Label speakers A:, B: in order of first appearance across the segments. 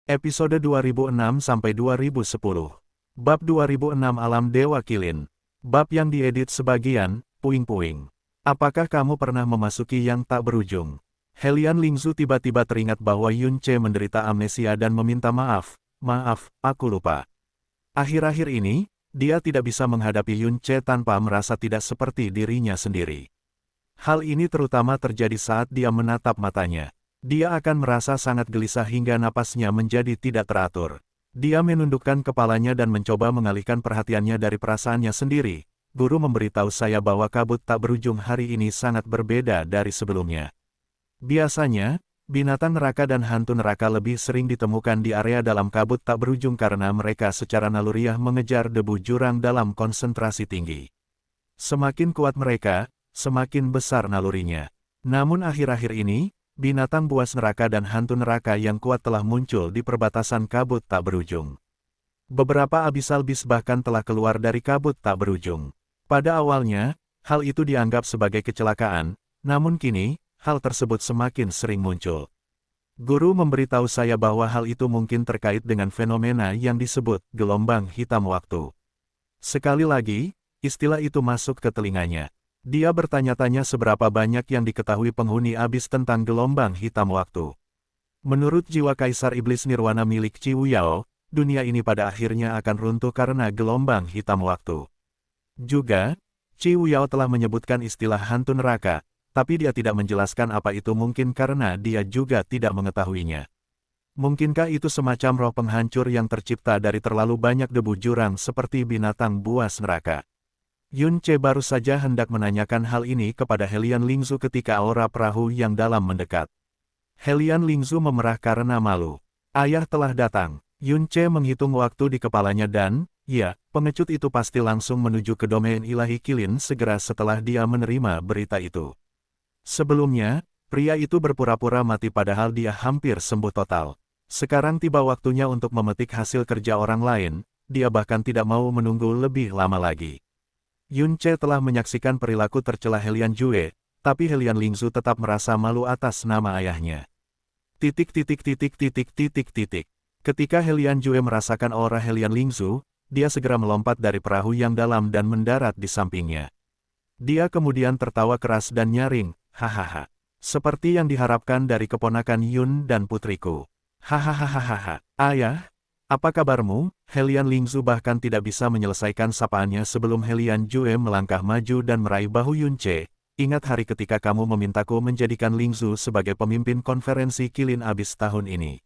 A: Episode 2006-2010. Bab 2006 Alam Dewa Qilin. Bab yang diedit sebagian, puing-puing. Apakah kamu pernah memasuki yang tak berujung? Helian Lingzu tiba-tiba teringat bahwa Yun Ce menderita amnesia dan meminta maaf. Maaf, aku lupa. Akhir-akhir ini, dia tidak bisa menghadapi Yun Ce tanpa merasa tidak seperti dirinya sendiri. Hal ini terutama terjadi saat dia menatap matanya. Dia akan merasa sangat gelisah hingga napasnya menjadi tidak teratur. Dia menundukkan kepalanya dan mencoba mengalihkan perhatiannya dari perasaannya sendiri. Guru memberitahu saya bahwa kabut tak berujung hari ini sangat berbeda dari sebelumnya. Biasanya, binatang neraka dan hantu neraka lebih sering ditemukan di area dalam kabut tak berujung karena mereka secara naluriah mengejar debu jurang dalam konsentrasi tinggi. Semakin kuat mereka, semakin besar nalurinya. Namun akhir-akhir ini, binatang buas neraka dan hantu neraka yang kuat telah muncul di perbatasan kabut tak berujung. Beberapa abyssal beast bahkan telah keluar dari kabut tak berujung. Pada awalnya, hal itu dianggap sebagai kecelakaan, namun kini, hal tersebut semakin sering muncul. Guru memberitahu saya bahwa hal itu mungkin terkait dengan fenomena yang disebut gelombang hitam waktu. Sekali lagi, istilah itu masuk ke telinganya. Dia bertanya-tanya seberapa banyak yang diketahui penghuni abis tentang gelombang hitam waktu. Menurut jiwa Kaisar Iblis Nirwana milik Qi Wuyao, dunia ini pada akhirnya akan runtuh karena gelombang hitam waktu. Juga, Qi Wuyao telah menyebutkan istilah hantu neraka, tapi dia tidak menjelaskan apa itu mungkin karena dia juga tidak mengetahuinya. Mungkinkah itu semacam roh penghancur yang tercipta dari terlalu banyak debu jurang seperti binatang buas neraka? Yun Ce baru saja hendak menanyakan hal ini kepada Helian Lingzu ketika aura perahu yang dalam mendekat. Helian Lingzu memerah karena malu. Ayah telah datang. Yun Ce menghitung waktu di kepalanya dan, ya, pengecut itu pasti langsung menuju ke domain ilahi Qilin segera setelah dia menerima berita itu. Sebelumnya, pria itu berpura-pura mati padahal dia hampir sembuh total. Sekarang tiba waktunya untuk memetik hasil kerja orang lain, dia bahkan tidak mau menunggu lebih lama lagi. Yun Ce telah menyaksikan perilaku tercela Helian Jue, tapi Helian Lingzu tetap merasa malu atas nama ayahnya. Ketika Helian Jue merasakan aura Helian Lingzu, dia segera melompat dari perahu yang dalam dan mendarat di sampingnya. Dia kemudian tertawa keras dan nyaring, hahaha. Seperti yang diharapkan dari keponakan Yun dan putriku. Hahaha, ayah, apa kabarmu? Helian Lingzu bahkan tidak bisa menyelesaikan sapaannya sebelum Helian Jue melangkah maju dan meraih bahu Yun Ce. Ingat hari ketika kamu memintaku menjadikan Lingzu sebagai pemimpin konferensi Qilin Abyss tahun ini.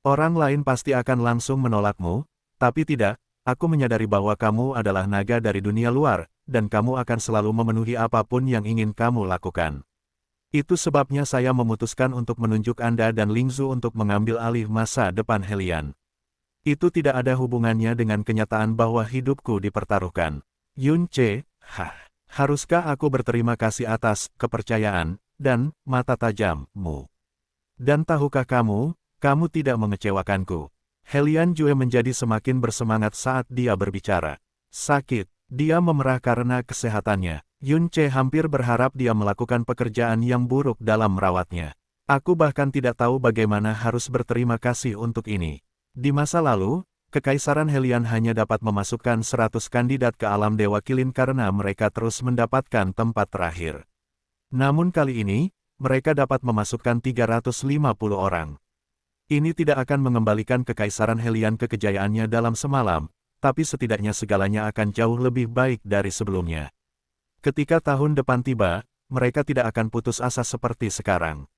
A: Orang lain pasti akan langsung menolakmu, tapi tidak, aku menyadari bahwa kamu adalah naga dari dunia luar, dan kamu akan selalu memenuhi apapun yang ingin kamu lakukan. Itu sebabnya saya memutuskan untuk menunjuk Anda dan Lingzu untuk mengambil alih masa depan Helian. Itu tidak ada hubungannya dengan kenyataan bahwa hidupku dipertaruhkan. Yun Ce, haruskah aku berterima kasih atas kepercayaan dan mata tajammu? Dan tahukah kamu tidak mengecewakanku. Helian Jue menjadi semakin bersemangat saat dia berbicara. Sakit, dia memerah karena kesehatannya. Yun Ce hampir berharap dia melakukan pekerjaan yang buruk dalam merawatnya. Aku bahkan tidak tahu bagaimana harus berterima kasih untuk ini. Di masa lalu, Kekaisaran Helian hanya dapat memasukkan 100 kandidat ke alam Dewa Qilin karena mereka terus mendapatkan tempat terakhir. Namun kali ini, mereka dapat memasukkan 350 orang. Ini tidak akan mengembalikan Kekaisaran Helian ke kejayaannya dalam semalam, tapi setidaknya segalanya akan jauh lebih baik dari sebelumnya. Ketika tahun depan tiba, mereka tidak akan putus asa seperti sekarang.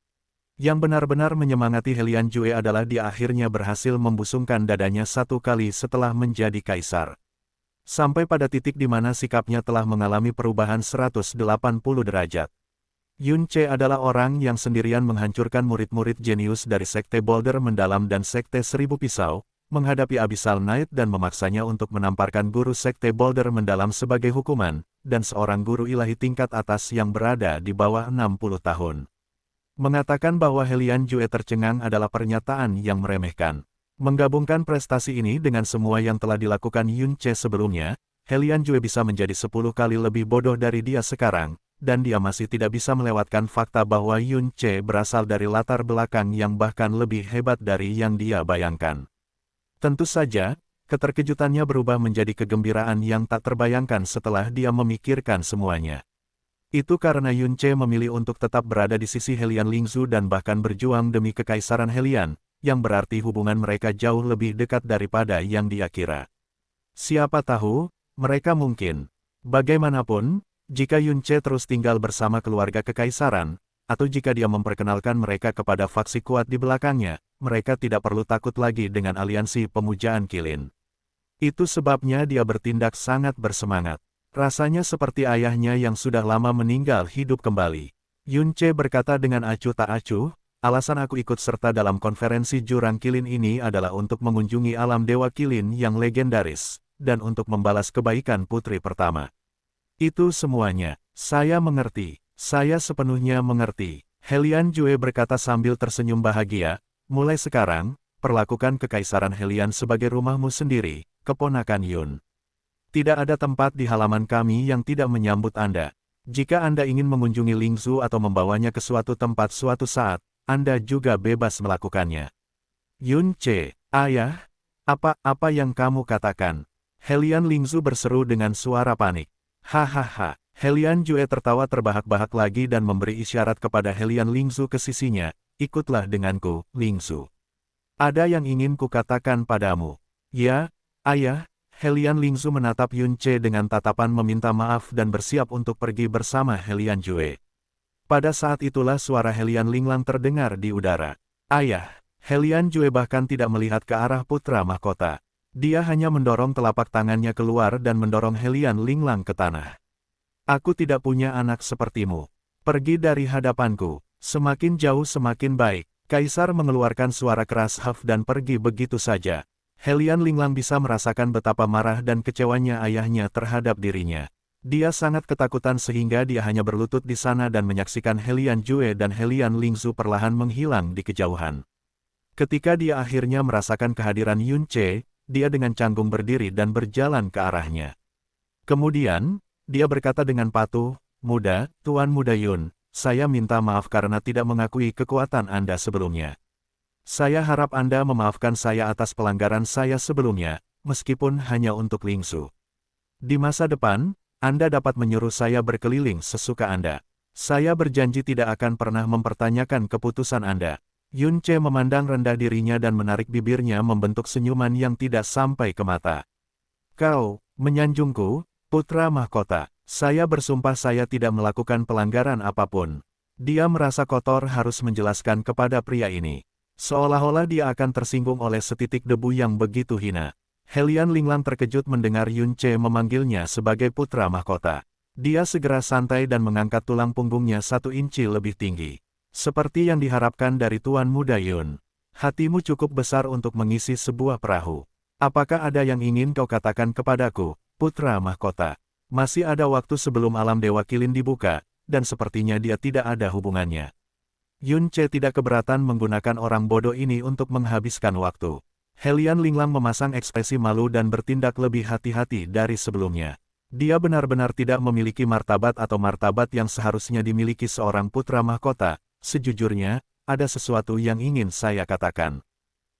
A: Yang benar-benar menyemangati Helian Jue adalah dia akhirnya berhasil membusungkan dadanya satu kali setelah menjadi kaisar. Sampai pada titik di mana sikapnya telah mengalami perubahan 180 derajat. Yun Ce adalah orang yang sendirian menghancurkan murid-murid jenius dari Sekte Boulder Mendalam dan Sekte Seribu Pisau, menghadapi Abyssal Knight dan memaksanya untuk menamparkan guru Sekte Boulder Mendalam sebagai hukuman, dan seorang guru ilahi tingkat atas yang berada di bawah 60 tahun. Mengatakan bahwa Helian Jue tercengang adalah pernyataan yang meremehkan. Menggabungkan prestasi ini dengan semua yang telah dilakukan Yun Ce sebelumnya, Helian Jue bisa menjadi 10 kali lebih bodoh dari dia sekarang, dan dia masih tidak bisa melewatkan fakta bahwa Yun Che berasal dari latar belakang yang bahkan lebih hebat dari yang dia bayangkan. Tentu saja, keterkejutannya berubah menjadi kegembiraan yang tak terbayangkan setelah dia memikirkan semuanya. Itu karena Yun Che memilih untuk tetap berada di sisi Helian Lingzu dan bahkan berjuang demi kekaisaran Helian, yang berarti hubungan mereka jauh lebih dekat daripada yang dia kira. Siapa tahu, mereka mungkin. Bagaimanapun, jika Yun Che terus tinggal bersama keluarga kekaisaran, atau jika dia memperkenalkan mereka kepada faksi kuat di belakangnya, mereka tidak perlu takut lagi dengan aliansi pemujaan Qilin. Itu sebabnya dia bertindak sangat bersemangat. Rasanya seperti ayahnya yang sudah lama meninggal hidup kembali. Yun Che berkata dengan acuh tak acuh, alasan aku ikut serta dalam konferensi jurang Qilin ini adalah untuk mengunjungi alam dewa Qilin yang legendaris, dan untuk membalas kebaikan putri pertama. Itu semuanya. Saya mengerti. Saya sepenuhnya mengerti. Helian Jue berkata sambil tersenyum bahagia, mulai sekarang, perlakukan kekaisaran Helian sebagai rumahmu sendiri, keponakan Yun. Tidak ada tempat di halaman kami yang tidak menyambut Anda. Jika Anda ingin mengunjungi Lingzu atau membawanya ke suatu tempat suatu saat, Anda juga bebas melakukannya. Yun Che, ayah, apa yang kamu katakan? Helian Lingzu berseru dengan suara panik. Hahaha, Helian Jue tertawa terbahak-bahak lagi dan memberi isyarat kepada Helian Lingzu ke sisinya, ikutlah denganku, Lingzu. Ada yang ingin kukatakan padamu. Ya, ayah. Helian Lingzu menatap Yun Che dengan tatapan meminta maaf dan bersiap untuk pergi bersama Helian Jue. Pada saat itulah suara Helian Linglang terdengar di udara. Ayah, Helian Jue bahkan tidak melihat ke arah putra mahkota. Dia hanya mendorong telapak tangannya keluar dan mendorong Helian Linglang ke tanah. Aku tidak punya anak sepertimu. Pergi dari hadapanku. Semakin jauh semakin baik. Kaisar mengeluarkan suara keras haf dan pergi begitu saja. Helian Linglang bisa merasakan betapa marah dan kecewanya ayahnya terhadap dirinya. Dia sangat ketakutan sehingga dia hanya berlutut di sana dan menyaksikan Helian Jue dan Helian Lingzu perlahan menghilang di kejauhan. Ketika dia akhirnya merasakan kehadiran Yun Che, dia dengan canggung berdiri dan berjalan ke arahnya. Kemudian, dia berkata dengan patuh, Tuan Muda Yun, saya minta maaf karena tidak mengakui kekuatan Anda sebelumnya. Saya harap Anda memaafkan saya atas pelanggaran saya sebelumnya, meskipun hanya untuk Lingzu. Di masa depan, Anda dapat menyuruh saya berkeliling sesuka Anda. Saya berjanji tidak akan pernah mempertanyakan keputusan Anda. Yun Che memandang rendah dirinya dan menarik bibirnya membentuk senyuman yang tidak sampai ke mata. Kau, menyanjungku, putra mahkota. Saya bersumpah saya tidak melakukan pelanggaran apapun. Dia merasa kotor harus menjelaskan kepada pria ini. Seolah-olah dia akan tersinggung oleh setitik debu yang begitu hina. Helian Linglang terkejut mendengar Yun Che memanggilnya sebagai putra mahkota. Dia segera santai dan mengangkat tulang punggungnya 1 inci lebih tinggi. Seperti yang diharapkan dari Tuan Muda Yun. Hatimu cukup besar untuk mengisi sebuah perahu. Apakah ada yang ingin kau katakan kepadaku, putra mahkota? Masih ada waktu sebelum alam Dewa Qilin dibuka, dan sepertinya dia tidak ada hubungannya. Yun Che tidak keberatan menggunakan orang bodoh ini untuk menghabiskan waktu. Helian Linglang memasang ekspresi malu dan bertindak lebih hati-hati dari sebelumnya. Dia benar-benar tidak memiliki martabat atau martabat yang seharusnya dimiliki seorang putra mahkota. Sejujurnya, ada sesuatu yang ingin saya katakan.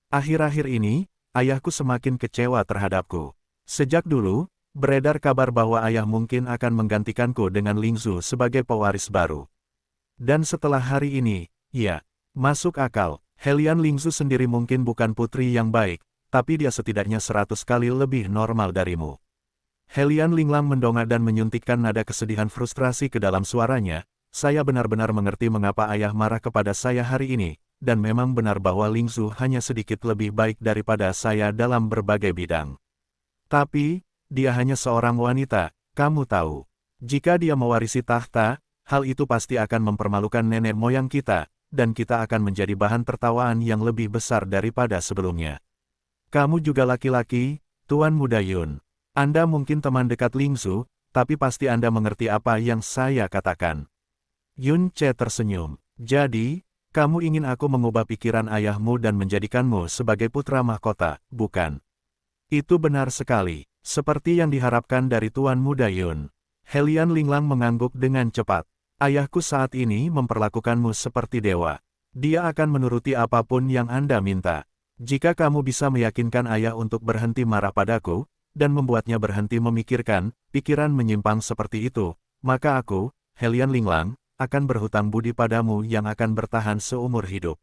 A: Akhir-akhir ini, ayahku semakin kecewa terhadapku. Sejak dulu, beredar kabar bahwa ayah mungkin akan menggantikanku dengan Lingzu sebagai pewaris baru. Dan setelah hari ini, ya, masuk akal, Helian Lingzu sendiri mungkin bukan putri yang baik, tapi dia setidaknya 100 kali lebih normal darimu. Helian Linglang mendongak dan menyuntikkan nada kesedihan frustrasi ke dalam suaranya. Saya benar-benar mengerti mengapa ayah marah kepada saya hari ini, dan memang benar bahwa Lingzu hanya sedikit lebih baik daripada saya dalam berbagai bidang. Tapi, dia hanya seorang wanita, kamu tahu. Jika dia mewarisi tahta, hal itu pasti akan mempermalukan nenek moyang kita, dan kita akan menjadi bahan tertawaan yang lebih besar daripada sebelumnya. Kamu juga laki-laki, Tuan Muda Yun. Anda mungkin teman dekat Lingzu, tapi pasti Anda mengerti apa yang saya katakan. Yun Che tersenyum. Jadi, kamu ingin aku mengubah pikiran ayahmu dan menjadikanmu sebagai putra mahkota, bukan? Itu benar sekali, seperti yang diharapkan dari Tuan Muda Yun. Helian Linglang mengangguk dengan cepat. Ayahku saat ini memperlakukanmu seperti dewa. Dia akan menuruti apapun yang Anda minta. Jika kamu bisa meyakinkan ayah untuk berhenti marah padaku, dan membuatnya berhenti memikirkan, pikiran menyimpang seperti itu, maka aku, Helian Linglang, akan berhutang budi padamu yang akan bertahan seumur hidup.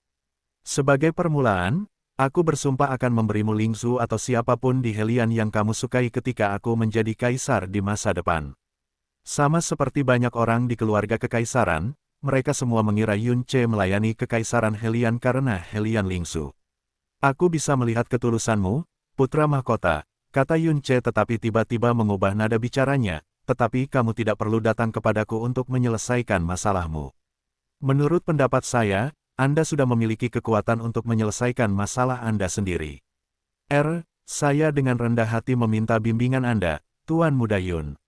A: Sebagai permulaan, aku bersumpah akan memberimu Lingzu atau siapapun di Helian yang kamu sukai ketika aku menjadi kaisar di masa depan. Sama seperti banyak orang di keluarga kekaisaran, mereka semua mengira Yun Ce melayani kekaisaran Helian karena Helian Lingzu. Aku bisa melihat ketulusanmu, putra mahkota, kata Yun Ce tetapi tiba-tiba mengubah nada bicaranya, tetapi kamu tidak perlu datang kepadaku untuk menyelesaikan masalahmu. Menurut pendapat saya, Anda sudah memiliki kekuatan untuk menyelesaikan masalah Anda sendiri. Saya dengan rendah hati meminta bimbingan Anda, Tuan Muda Yun.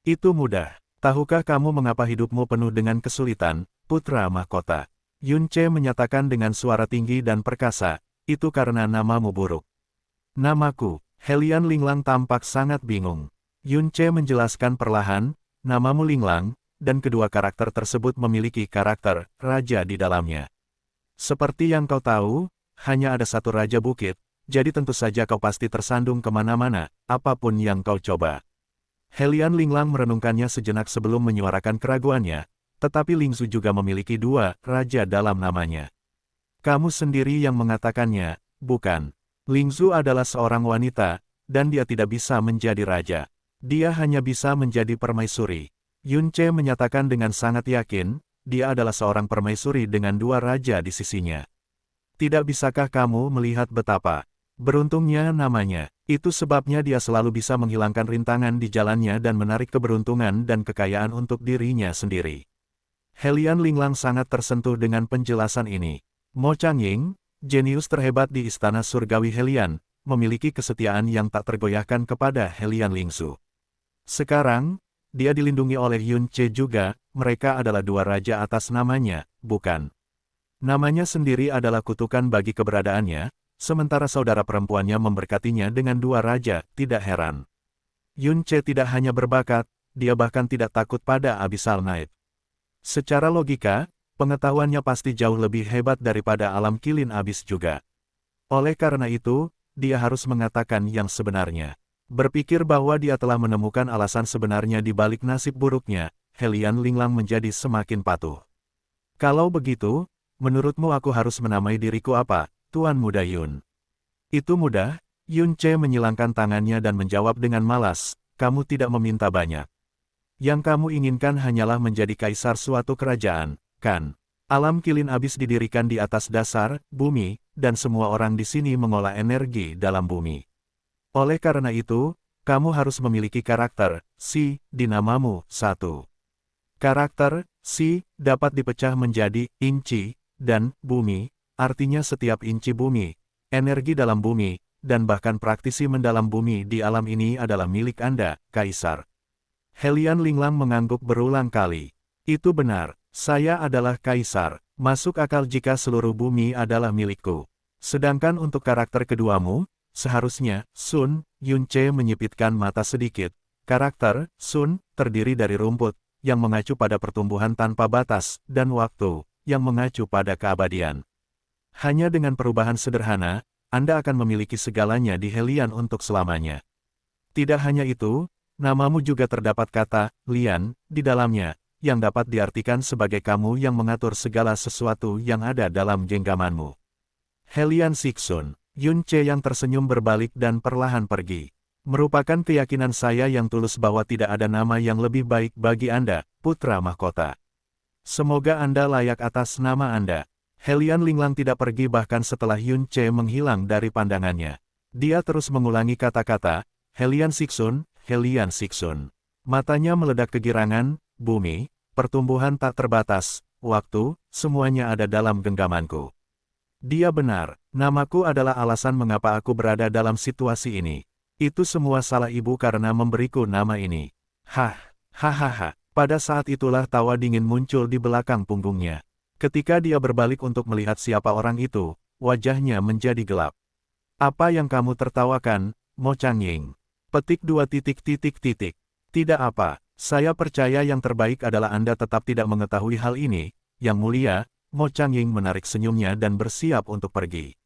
A: Itu mudah. Tahukah kamu mengapa hidupmu penuh dengan kesulitan, putra mahkota? Yun Ce menyatakan dengan suara tinggi dan perkasa, itu karena namamu buruk. Namaku, Helian Linglang tampak sangat bingung. Yun Ce menjelaskan perlahan, namamu Linglang, dan kedua karakter tersebut memiliki karakter raja di dalamnya. Seperti yang kau tahu, hanya ada satu raja bukit, jadi tentu saja kau pasti tersandung kemana-mana, apapun yang kau coba. Helian Linglang merenungkannya sejenak sebelum menyuarakan keraguannya, tetapi Lingzu juga memiliki dua raja dalam namanya. Kamu sendiri yang mengatakannya, bukan? Lingzu adalah seorang wanita, dan dia tidak bisa menjadi raja. Dia hanya bisa menjadi permaisuri. Yun Ce menyatakan dengan sangat yakin, dia adalah seorang permaisuri dengan dua raja di sisinya. Tidak bisakah kamu melihat betapa beruntungnya namanya? Itu sebabnya dia selalu bisa menghilangkan rintangan di jalannya dan menarik keberuntungan dan kekayaan untuk dirinya sendiri. Helian Linglang sangat tersentuh dengan penjelasan ini. Mo Changying, jenius terhebat di istana surgawi Helian, memiliki kesetiaan yang tak tergoyahkan kepada Helian Lingzu. Sekarang, dia dilindungi oleh Yun Ce juga, mereka adalah dua raja atas namanya, bukan? Namanya sendiri adalah kutukan bagi keberadaannya, sementara saudara perempuannya memberkatinya dengan dua raja, tidak heran. Yun Ce tidak hanya berbakat, dia bahkan tidak takut pada Abyssal Knight. Secara logika, pengetahuannya pasti jauh lebih hebat daripada alam kilin abis juga. Oleh karena itu, dia harus mengatakan yang sebenarnya. Berpikir bahwa dia telah menemukan alasan sebenarnya di balik nasib buruknya, Helian Linglang menjadi semakin patuh. Kalau begitu, menurutmu aku harus menamai diriku apa? Tuan Muda Yun. Itu mudah, Yun Ce menyilangkan tangannya dan menjawab dengan malas, kamu tidak meminta banyak. Yang kamu inginkan hanyalah menjadi kaisar suatu kerajaan, kan? Alam kilin abis didirikan di atas dasar bumi, dan semua orang di sini mengolah energi dalam bumi. Oleh karena itu, kamu harus memiliki karakter, di namamu, satu. Karakter, dapat dipecah menjadi inci, dan bumi, artinya setiap inci bumi, energi dalam bumi, dan bahkan praktisi mendalam bumi di alam ini adalah milik Anda, Kaisar. Helian Linglang mengangguk berulang kali. Itu benar, saya adalah Kaisar, masuk akal jika seluruh bumi adalah milikku. Sedangkan untuk karakter keduamu, seharusnya, Yun Ce menyipitkan mata sedikit. Karakter, terdiri dari rumput, yang mengacu pada pertumbuhan tanpa batas, dan waktu, yang mengacu pada keabadian. Hanya dengan perubahan sederhana, Anda akan memiliki segalanya di Helian untuk selamanya. Tidak hanya itu, namamu juga terdapat kata, Lian, di dalamnya, yang dapat diartikan sebagai kamu yang mengatur segala sesuatu yang ada dalam genggamanmu. Helian Siksun, Yun Ce yang tersenyum berbalik dan perlahan pergi. Merupakan keyakinan saya yang tulus bahwa tidak ada nama yang lebih baik bagi Anda, putra mahkota. Semoga Anda layak atas nama Anda. Helian Linglang tidak pergi bahkan setelah Yun Ce menghilang dari pandangannya. Dia terus mengulangi kata-kata, Helian Siksun, Helian Siksun. Matanya meledak kegirangan, bumi, pertumbuhan tak terbatas, waktu, semuanya ada dalam genggamanku. Dia benar, namaku adalah alasan mengapa aku berada dalam situasi ini. Itu semua salah ibu karena memberiku nama ini. Hahaha. Pada saat itulah tawa dingin muncul di belakang punggungnya. Ketika dia berbalik untuk melihat siapa orang itu, wajahnya menjadi gelap. Apa yang kamu tertawakan, Mo Changying? Petik 2. Tidak apa, Saya percaya yang terbaik adalah Anda tetap tidak mengetahui hal ini, Yang Mulia. Mo Changying menarik senyumnya dan bersiap untuk pergi.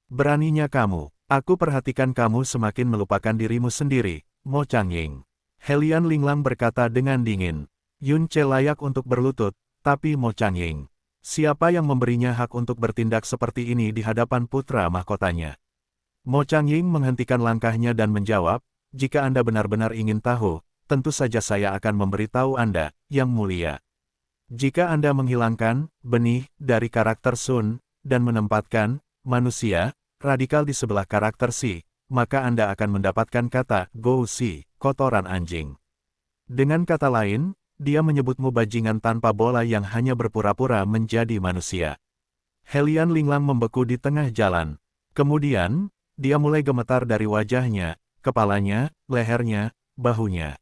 A: Beraninya kamu. Aku perhatikan kamu semakin melupakan dirimu sendiri, Mo Changying. Helian Linglang berkata dengan dingin. Yun Ce layak untuk berlutut, tapi Mo Changying. Siapa yang memberinya hak untuk bertindak seperti ini di hadapan putra mahkotanya? Mo Changying menghentikan langkahnya dan menjawab, jika Anda benar-benar ingin tahu, tentu saja saya akan memberitahu Anda, Yang Mulia. Jika Anda menghilangkan benih dari karakter Sun dan menempatkan manusia radikal di sebelah karakter Si, maka Anda akan mendapatkan kata Go Si, kotoran anjing. Dengan kata lain, dia menyebutmu bajingan tanpa bola yang hanya berpura-pura menjadi manusia. Helian Linglang membeku di tengah jalan. Kemudian, dia mulai gemetar dari wajahnya, kepalanya, lehernya, bahunya.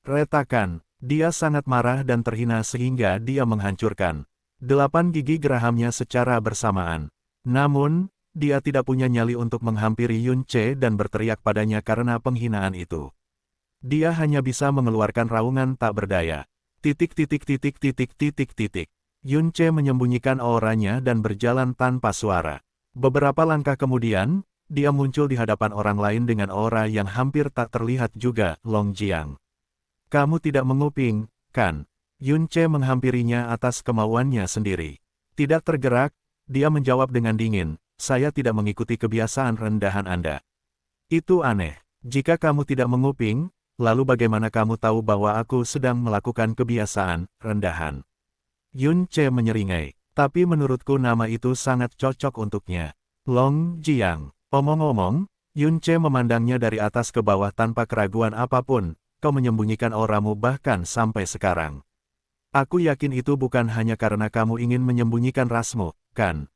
A: Retakan, dia sangat marah dan terhina sehingga dia menghancurkan 8 gigi gerahamnya secara bersamaan. Namun, dia tidak punya nyali untuk menghampiri Yun Ce dan berteriak padanya karena penghinaan itu. Dia hanya bisa mengeluarkan raungan tak berdaya. Yun Ce menyembunyikan auranya dan berjalan tanpa suara. Beberapa langkah kemudian, dia muncul di hadapan orang lain dengan aura yang hampir tak terlihat juga, Long Jiang. Kamu tidak menguping, kan? Yun Ce menghampirinya atas kemauannya sendiri. Tidak tergerak, dia menjawab dengan dingin, saya tidak mengikuti kebiasaan rendahan Anda. Itu aneh. Jika kamu tidak menguping, lalu bagaimana kamu tahu bahwa aku sedang melakukan kebiasaan rendahan? Yun Ce menyeringai, tapi menurutku nama itu sangat cocok untuknya. Long Jiang. Omong-omong, Yun Ce memandangnya dari atas ke bawah tanpa keraguan apapun, kau menyembunyikan auramu bahkan sampai sekarang. Aku yakin itu bukan hanya karena kamu ingin menyembunyikan rasmu, kan?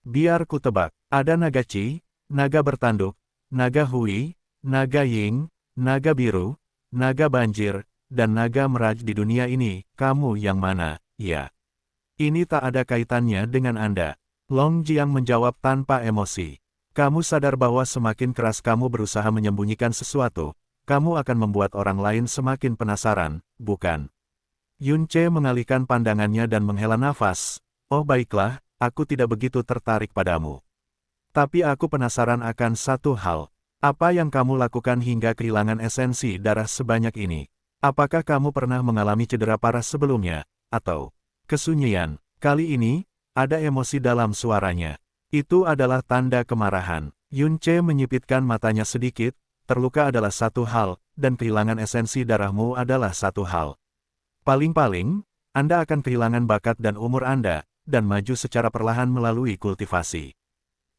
A: Biar ku tebak, ada naga Qi, naga bertanduk, naga Hui, naga Ying, naga biru, naga banjir, dan naga meraj di dunia ini, kamu yang mana, ya? Ini tak ada kaitannya dengan Anda. Long Jiang menjawab tanpa emosi. Kamu sadar bahwa semakin keras kamu berusaha menyembunyikan sesuatu, kamu akan membuat orang lain semakin penasaran, bukan? Yun Ce mengalihkan pandangannya dan menghela nafas. Oh baiklah, aku tidak begitu tertarik padamu. Tapi aku penasaran akan satu hal. Apa yang kamu lakukan hingga kehilangan esensi darah sebanyak ini? Apakah kamu pernah mengalami cedera parah sebelumnya? Atau kesunyian? Kali ini, ada emosi dalam suaranya. Itu adalah tanda kemarahan. Yun Ce menyipitkan matanya sedikit, terluka adalah satu hal, dan kehilangan esensi darahmu adalah satu hal. Paling-paling, Anda akan kehilangan bakat dan umur Anda, dan maju secara perlahan melalui kultivasi.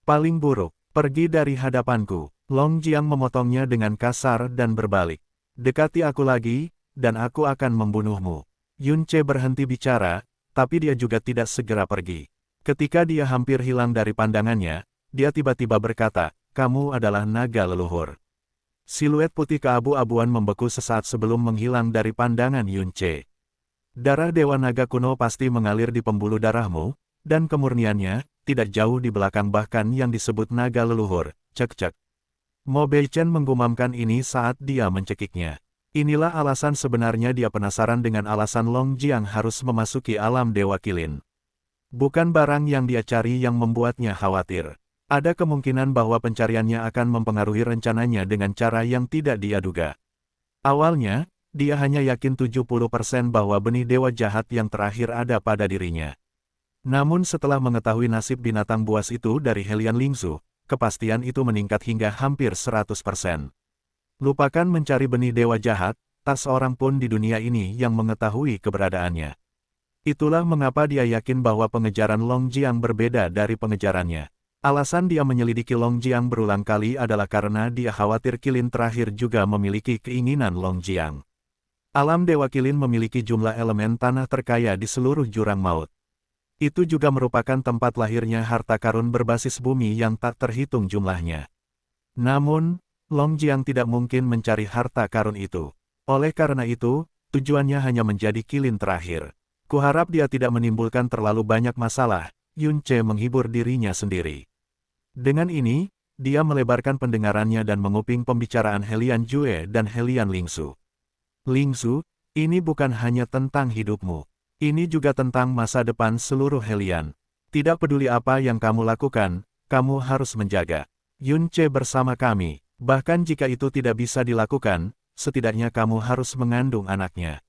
A: Paling buruk, pergi dari hadapanku. Long Jiang memotongnya dengan kasar dan berbalik. Dekati aku lagi, dan aku akan membunuhmu. Yun Ce berhenti bicara, tapi dia juga tidak segera pergi. Ketika dia hampir hilang dari pandangannya, dia tiba-tiba berkata, kamu adalah naga leluhur. Siluet putih keabu-abuan membeku sesaat sebelum menghilang dari pandangan Yun Ce. Darah Dewa Naga kuno pasti mengalir di pembuluh darahmu, dan kemurniannya, tidak jauh di belakang bahkan yang disebut naga leluhur, cek-cek. Mo Beichen menggumamkan ini saat dia mencekiknya. Inilah alasan sebenarnya dia penasaran dengan alasan Long Jiang harus memasuki alam Dewa Kilin. Bukan barang yang dia cari yang membuatnya khawatir. Ada kemungkinan bahwa pencariannya akan mempengaruhi rencananya dengan cara yang tidak dia duga. Awalnya, dia hanya yakin 70% bahwa benih dewa jahat yang terakhir ada pada dirinya. Namun setelah mengetahui nasib binatang buas itu dari Helian Lingzu, kepastian itu meningkat hingga hampir 100%. Lupakan mencari benih dewa jahat, tak seorang pun di dunia ini yang mengetahui keberadaannya. Itulah mengapa dia yakin bahwa pengejaran Long Jiang berbeda dari pengejarannya. Alasan dia menyelidiki Long Jiang berulang kali adalah karena dia khawatir Kilin terakhir juga memiliki keinginan Long Jiang. Alam Dewa Kilin memiliki jumlah elemen tanah terkaya di seluruh jurang maut. Itu juga merupakan tempat lahirnya harta karun berbasis bumi yang tak terhitung jumlahnya. Namun, Long Jiang tidak mungkin mencari harta karun itu. Oleh karena itu, tujuannya hanya menjadi Kilin terakhir. Kuharap dia tidak menimbulkan terlalu banyak masalah, Yun Ce menghibur dirinya sendiri. Dengan ini, dia melebarkan pendengarannya dan menguping pembicaraan Helian Jue dan Helian Lingzu. Lingzu, Ini bukan hanya tentang hidupmu. Ini juga tentang masa depan seluruh Hellion. Tidak peduli apa yang kamu lakukan, kamu harus menjaga Yunche bersama kami. Bahkan jika itu tidak bisa dilakukan, setidaknya kamu harus mengandung anaknya.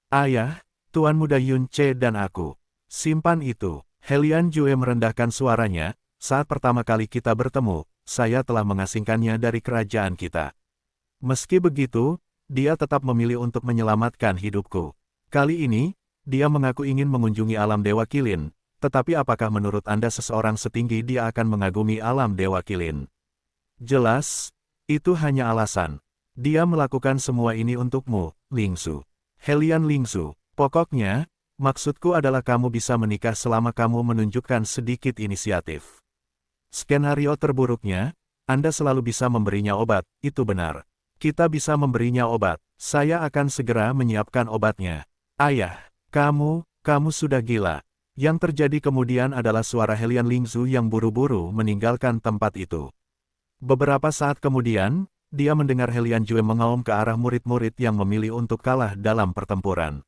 A: Ayah, Tuan Muda Yunche dan aku. Simpan itu. Hellion Jue merendahkan suaranya, saat pertama kali kita bertemu, saya telah mengasingkannya dari kerajaan kita. Meski begitu, dia tetap memilih untuk menyelamatkan hidupku. Kali ini, dia mengaku ingin mengunjungi alam Dewa Qilin, tetapi apakah menurut Anda seseorang setinggi dia akan mengagumi alam Dewa Qilin? Jelas, itu hanya alasan. Dia melakukan semua ini untukmu, Lingzu. Hellion Lingzu, pokoknya, maksudku adalah kamu bisa menikah selama kamu menunjukkan sedikit inisiatif. Skenario terburuknya, Anda selalu bisa memberinya obat, itu benar. Kita bisa memberinya obat. Saya akan segera menyiapkan obatnya. Ayah, kamu sudah gila. Yang terjadi kemudian adalah suara Hellion Lingzu yang buru-buru meninggalkan tempat itu. Beberapa saat kemudian, dia mendengar Hellion Jue mengaum ke arah murid-murid yang memilih untuk kalah dalam pertempuran.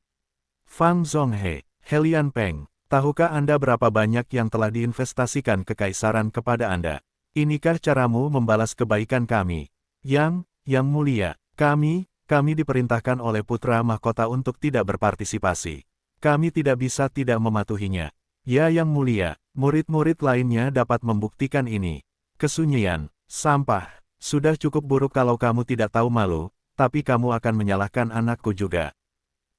A: Fang Zhonghe, Hellion Peng, tahukah Anda berapa banyak yang telah diinvestasikan kekaisaran kepada Anda? Inikah caramu membalas kebaikan kami? Yang mulia, kami diperintahkan oleh putra mahkota untuk tidak berpartisipasi. Kami tidak bisa tidak mematuhinya. Ya yang mulia, murid-murid lainnya dapat membuktikan ini. Kesunyian, sampah, sudah cukup buruk kalau kamu tidak tahu malu, tapi kamu akan menyalahkan anakku juga.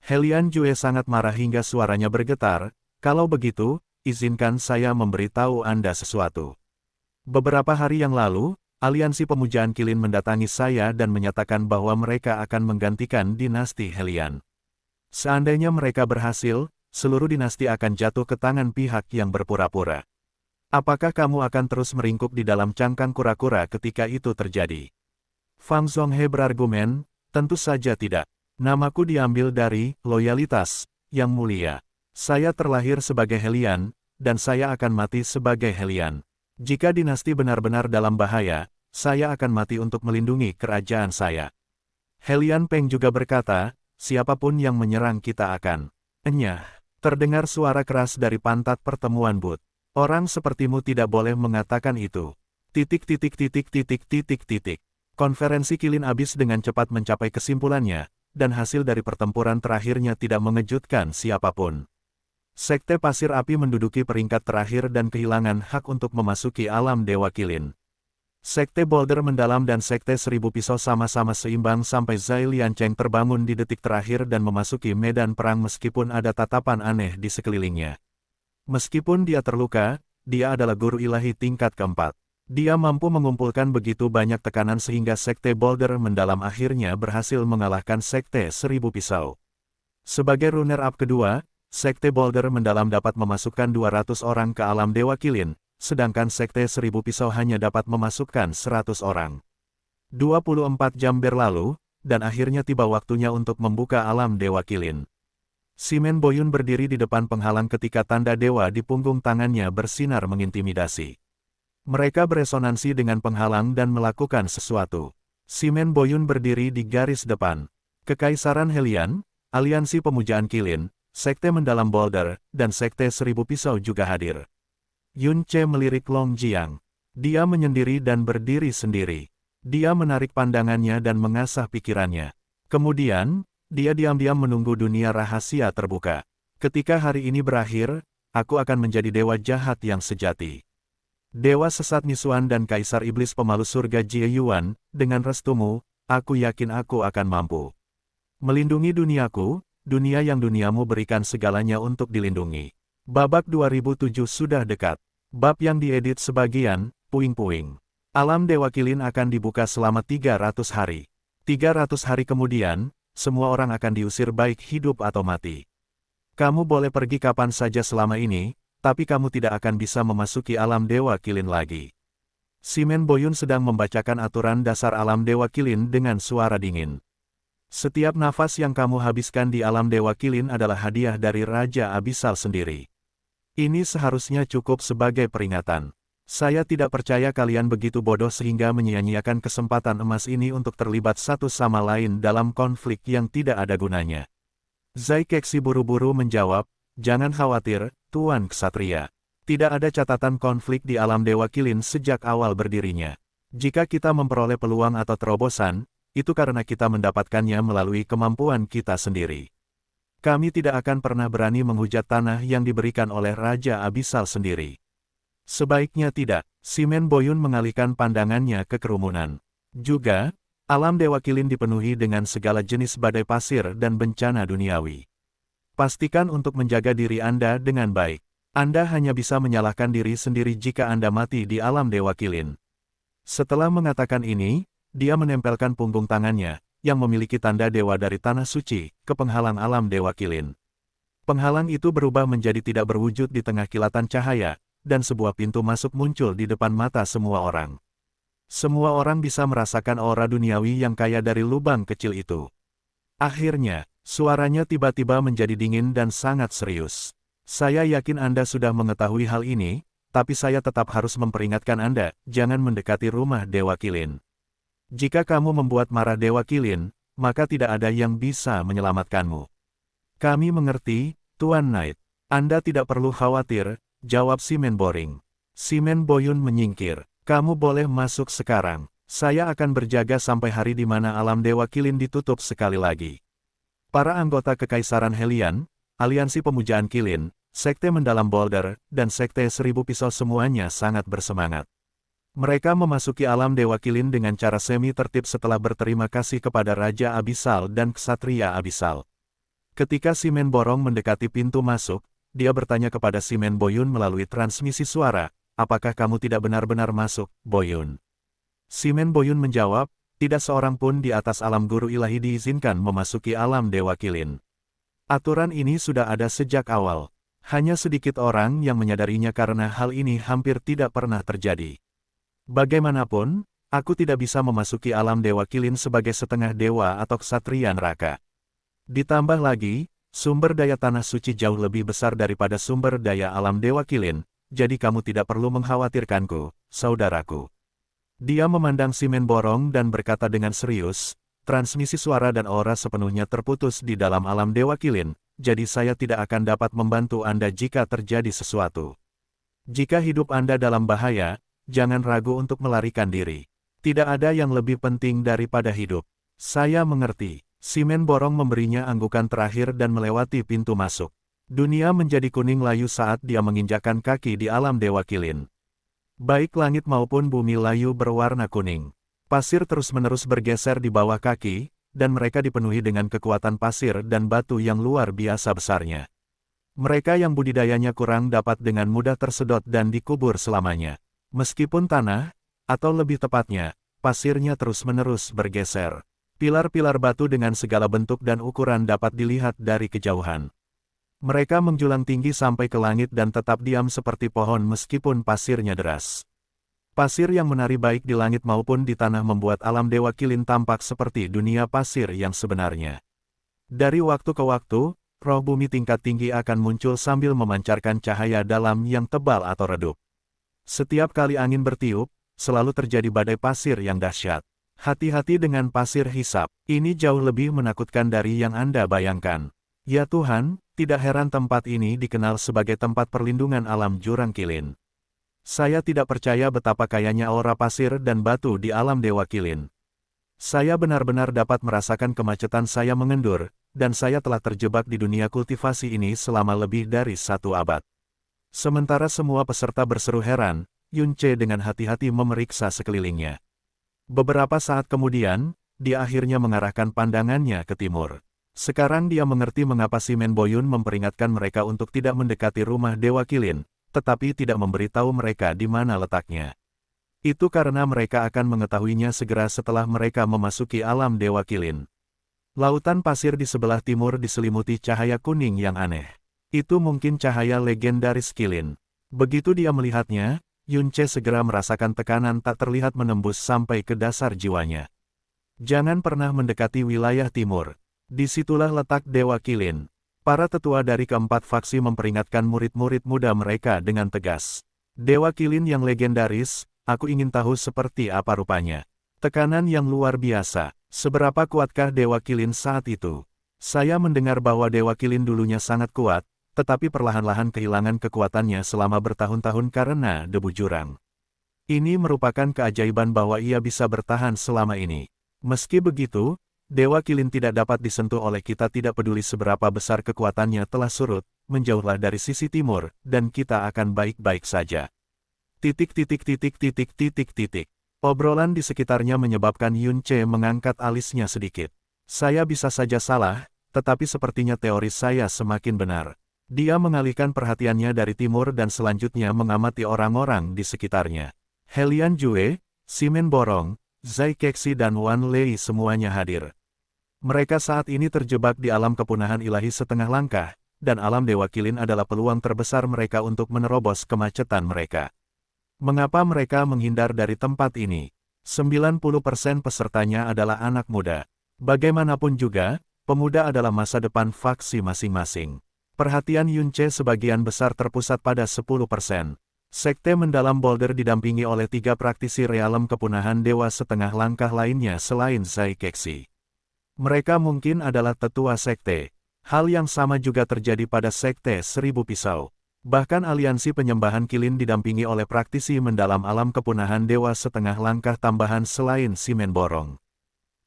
A: Hellion Jue sangat marah hingga suaranya bergetar. Kalau begitu, izinkan saya memberitahu Anda sesuatu. Beberapa hari yang lalu, Aliansi Pemujaan Qilin mendatangi saya dan menyatakan bahwa mereka akan menggantikan dinasti Hellion. Seandainya mereka berhasil, seluruh dinasti akan jatuh ke tangan pihak yang berpura-pura. Apakah kamu akan terus meringkuk di dalam cangkang kura-kura ketika itu terjadi? Fang Zhonghe berargumen, tentu saja tidak. Namaku diambil dari loyalitas, yang mulia. Saya terlahir sebagai Hellion, dan saya akan mati sebagai Hellion. Jika dinasti benar-benar dalam bahaya, saya akan mati untuk melindungi kerajaan saya. Hellion Peng juga berkata, siapapun yang menyerang kita akan. Enyah, terdengar suara keras dari pantat pertemuan Bud. Orang sepertimu tidak boleh mengatakan itu. Konferensi Qilin habis dengan cepat mencapai kesimpulannya, dan hasil dari pertempuran terakhirnya tidak mengejutkan siapapun. Sekte Pasir Api menduduki peringkat terakhir dan kehilangan hak untuk memasuki alam Dewa Qilin. Sekte Boulder Mendalam dan Sekte Seribu Pisau sama-sama seimbang sampai Zai Liancheng terbangun di detik terakhir dan memasuki medan perang meskipun ada tatapan aneh di sekelilingnya. Meskipun dia terluka, dia adalah guru ilahi tingkat keempat. Dia mampu mengumpulkan begitu banyak tekanan sehingga Sekte Boulder Mendalam akhirnya berhasil mengalahkan Sekte Seribu Pisau. Sebagai runner-up kedua, Sekte Boulder Mendalam dapat memasukkan 200 orang ke alam Dewa Qilin, sedangkan Sekte Seribu Pisau hanya dapat memasukkan 100 orang. 24 jam berlalu, dan akhirnya tiba waktunya untuk membuka alam Dewa Qilin. Simen Boyun berdiri di depan penghalang ketika tanda dewa di punggung tangannya bersinar mengintimidasi. Mereka beresonansi dengan penghalang dan melakukan sesuatu. Simen Boyun berdiri di garis depan. Kekaisaran Hellion, Aliansi Pemujaan Qilin, Sekte Mendalam Boulder, dan Sekte Seribu Pisau juga hadir. Yunche melirik Long Jiang. Dia menyendiri dan berdiri sendiri. Dia menarik pandangannya dan mengasah pikirannya. Kemudian, dia diam-diam menunggu dunia rahasia terbuka. Ketika hari ini berakhir, aku akan menjadi dewa jahat yang sejati. Dewa sesat Nisuan dan Kaisar Iblis Pemalu Surga Jie Yuan, dengan restumu, aku yakin aku akan mampu melindungi duniaku, dunia yang duniamu berikan segalanya untuk dilindungi. Babak 2007 sudah dekat. Bab yang diedit sebagian, puing-puing. Alam Dewa Qilin akan dibuka selama 300 hari. 300 hari kemudian, semua orang akan diusir baik hidup atau mati. Kamu boleh pergi kapan saja selama ini, tapi kamu tidak akan bisa memasuki alam Dewa Qilin lagi. Simen Boyun sedang membacakan aturan dasar alam Dewa Qilin dengan suara dingin. Setiap nafas yang kamu habiskan di alam Dewa Qilin adalah hadiah dari Raja Abisal sendiri. Ini seharusnya cukup sebagai peringatan. Saya tidak percaya kalian begitu bodoh sehingga menyia-nyiakan kesempatan emas ini untuk terlibat satu sama lain dalam konflik yang tidak ada gunanya. Zai Kexi buru-buru menjawab, "Jangan khawatir, Tuan Ksatria. Tidak ada catatan konflik di alam Dewa Kilin sejak awal berdirinya. Jika kita memperoleh peluang atau terobosan, itu karena kita mendapatkannya melalui kemampuan kita sendiri. Kami tidak akan pernah berani menghujat tanah yang diberikan oleh Raja Abisal sendiri." Sebaiknya tidak, Simen Boyun mengalihkan pandangannya ke kerumunan. Juga, alam Dewa Kilin dipenuhi dengan segala jenis badai pasir dan bencana duniawi. Pastikan untuk menjaga diri Anda dengan baik. Anda hanya bisa menyalahkan diri sendiri jika Anda mati di alam Dewa Kilin. Setelah mengatakan ini, dia menempelkan punggung tangannya, yang memiliki tanda dewa dari Tanah Suci, ke penghalang alam Dewa Kilin. Penghalang itu berubah menjadi tidak berwujud di tengah kilatan cahaya, dan sebuah pintu masuk muncul di depan mata semua orang. Semua orang bisa merasakan aura duniawi yang kaya dari lubang kecil itu. Akhirnya, suaranya tiba-tiba menjadi dingin dan sangat serius. "Saya yakin Anda sudah mengetahui hal ini, tapi saya tetap harus memperingatkan Anda, jangan mendekati rumah Dewa Kilin. Jika kamu membuat marah Dewa Kilin, maka tidak ada yang bisa menyelamatkanmu." "Kami mengerti, Tuan Knight. Anda tidak perlu khawatir," jawab Simen Boring. Simen Boyun menyingkir. "Kamu boleh masuk sekarang. Saya akan berjaga sampai hari di mana alam Dewa Kilin ditutup sekali lagi." Para anggota Kekaisaran Helian, Aliansi Pemujaan Kilin, Sekte Mendalam Boulder, dan Sekte Seribu Pisau semuanya sangat bersemangat. Mereka memasuki alam Dewa Kilin dengan cara semi-tertib setelah berterima kasih kepada Raja Abisal dan Ksatria Abisal. Ketika Simen Borong mendekati pintu masuk, dia bertanya kepada Simen Boyun melalui transmisi suara, "Apakah kamu tidak benar-benar masuk, Boyun?" Simen Boyun menjawab, "Tidak seorang pun di atas alam guru ilahi diizinkan memasuki alam Dewa Kilin. Aturan ini sudah ada sejak awal. Hanya sedikit orang yang menyadarinya karena hal ini hampir tidak pernah terjadi. Bagaimanapun, aku tidak bisa memasuki alam Dewa Kilin sebagai setengah dewa atau ksatria neraka. Ditambah lagi, sumber daya Tanah Suci jauh lebih besar daripada sumber daya alam Dewa Kilin, jadi kamu tidak perlu mengkhawatirkanku, saudaraku." Dia memandang Simen Borong dan berkata dengan serius, "Transmisi suara dan aura sepenuhnya terputus di dalam alam Dewa Kilin, jadi saya tidak akan dapat membantu Anda jika terjadi sesuatu. Jika hidup Anda dalam bahaya, jangan ragu untuk melarikan diri. Tidak ada yang lebih penting daripada hidup." "Saya mengerti." Simen Borong memberinya anggukan terakhir dan melewati pintu masuk. Dunia menjadi kuning layu saat dia menginjakkan kaki di alam Dewa Kilin. Baik langit maupun bumi layu berwarna kuning. Pasir terus-menerus bergeser di bawah kaki, dan mereka dipenuhi dengan kekuatan pasir dan batu yang luar biasa besarnya. Mereka yang budidayanya kurang dapat dengan mudah tersedot dan dikubur selamanya. Meskipun tanah, atau lebih tepatnya, pasirnya terus-menerus bergeser. Pilar-pilar batu dengan segala bentuk dan ukuran dapat dilihat dari kejauhan. Mereka menjulang tinggi sampai ke langit dan tetap diam seperti pohon meskipun pasirnya deras. Pasir yang menari baik di langit maupun di tanah membuat alam Dewa Kilin tampak seperti dunia pasir yang sebenarnya. Dari waktu ke waktu, roh bumi tingkat tinggi akan muncul sambil memancarkan cahaya dalam yang tebal atau redup. Setiap kali angin bertiup, selalu terjadi badai pasir yang dahsyat. Hati-hati dengan pasir hisap, ini jauh lebih menakutkan dari yang Anda bayangkan. Ya Tuhan, tidak heran tempat ini dikenal sebagai tempat perlindungan alam Jurang Kilin. Saya tidak percaya betapa kayanya aura pasir dan batu di alam Dewa Kilin. Saya benar-benar dapat merasakan kemacetan saya mengendur, dan saya telah terjebak di dunia kultivasi ini selama lebih dari 1 abad. Sementara semua peserta berseru heran, Yun Ce dengan hati-hati memeriksa sekelilingnya. Beberapa saat kemudian, dia akhirnya mengarahkan pandangannya ke timur. Sekarang dia mengerti mengapa Simen Boyun memperingatkan mereka untuk tidak mendekati rumah Dewa Kilin, tetapi tidak memberitahu mereka di mana letaknya. Itu karena mereka akan mengetahuinya segera setelah mereka memasuki alam Dewa Kilin. Lautan pasir di sebelah timur diselimuti cahaya kuning yang aneh. Itu mungkin cahaya legendaris Kilin. Begitu dia melihatnya, Yun Ce segera merasakan tekanan tak terlihat menembus sampai ke dasar jiwanya. Jangan pernah mendekati wilayah timur. Disitulah letak Dewa Kilin. Para tetua dari keempat faksi memperingatkan murid-murid muda mereka dengan tegas. Dewa Kilin yang legendaris, aku ingin tahu seperti apa rupanya. Tekanan yang luar biasa. Seberapa kuatkah Dewa Kilin saat itu? Saya mendengar bahwa Dewa Kilin dulunya sangat kuat, tetapi perlahan-lahan kehilangan kekuatannya selama bertahun-tahun karena debu jurang. Ini merupakan keajaiban bahwa ia bisa bertahan selama ini. Meski begitu, Dewa Kilin tidak dapat disentuh oleh kita, tidak peduli seberapa besar kekuatannya telah surut, menjauhlah dari sisi timur, dan kita akan baik-baik saja. Obrolan di sekitarnya menyebabkan Yun Ce mengangkat alisnya sedikit. Saya bisa saja salah, tetapi sepertinya teori saya semakin benar. Dia mengalihkan perhatiannya dari timur dan selanjutnya mengamati orang-orang di sekitarnya. Helian Jue, Simen Borong, Zai Kexi dan Wan Lei semuanya hadir. Mereka saat ini terjebak di alam kepunahan ilahi setengah langkah, dan alam Dewa Kilin adalah peluang terbesar mereka untuk menerobos kemacetan mereka. Mengapa mereka menghindar dari tempat ini? 90% pesertanya adalah anak muda. Bagaimanapun juga, pemuda adalah masa depan faksi masing-masing. Perhatian Yun Ce sebagian besar terpusat pada 10%. Sekte mendalam Boulder didampingi oleh 3 praktisi realem kepunahan dewa setengah langkah lainnya selain Zai Kexi. Mereka mungkin adalah tetua sekte. Hal yang sama juga terjadi pada Sekte Seribu Pisau. Bahkan aliansi penyembahan Kilin didampingi oleh praktisi mendalam alam kepunahan dewa setengah langkah tambahan selain Simen Borong.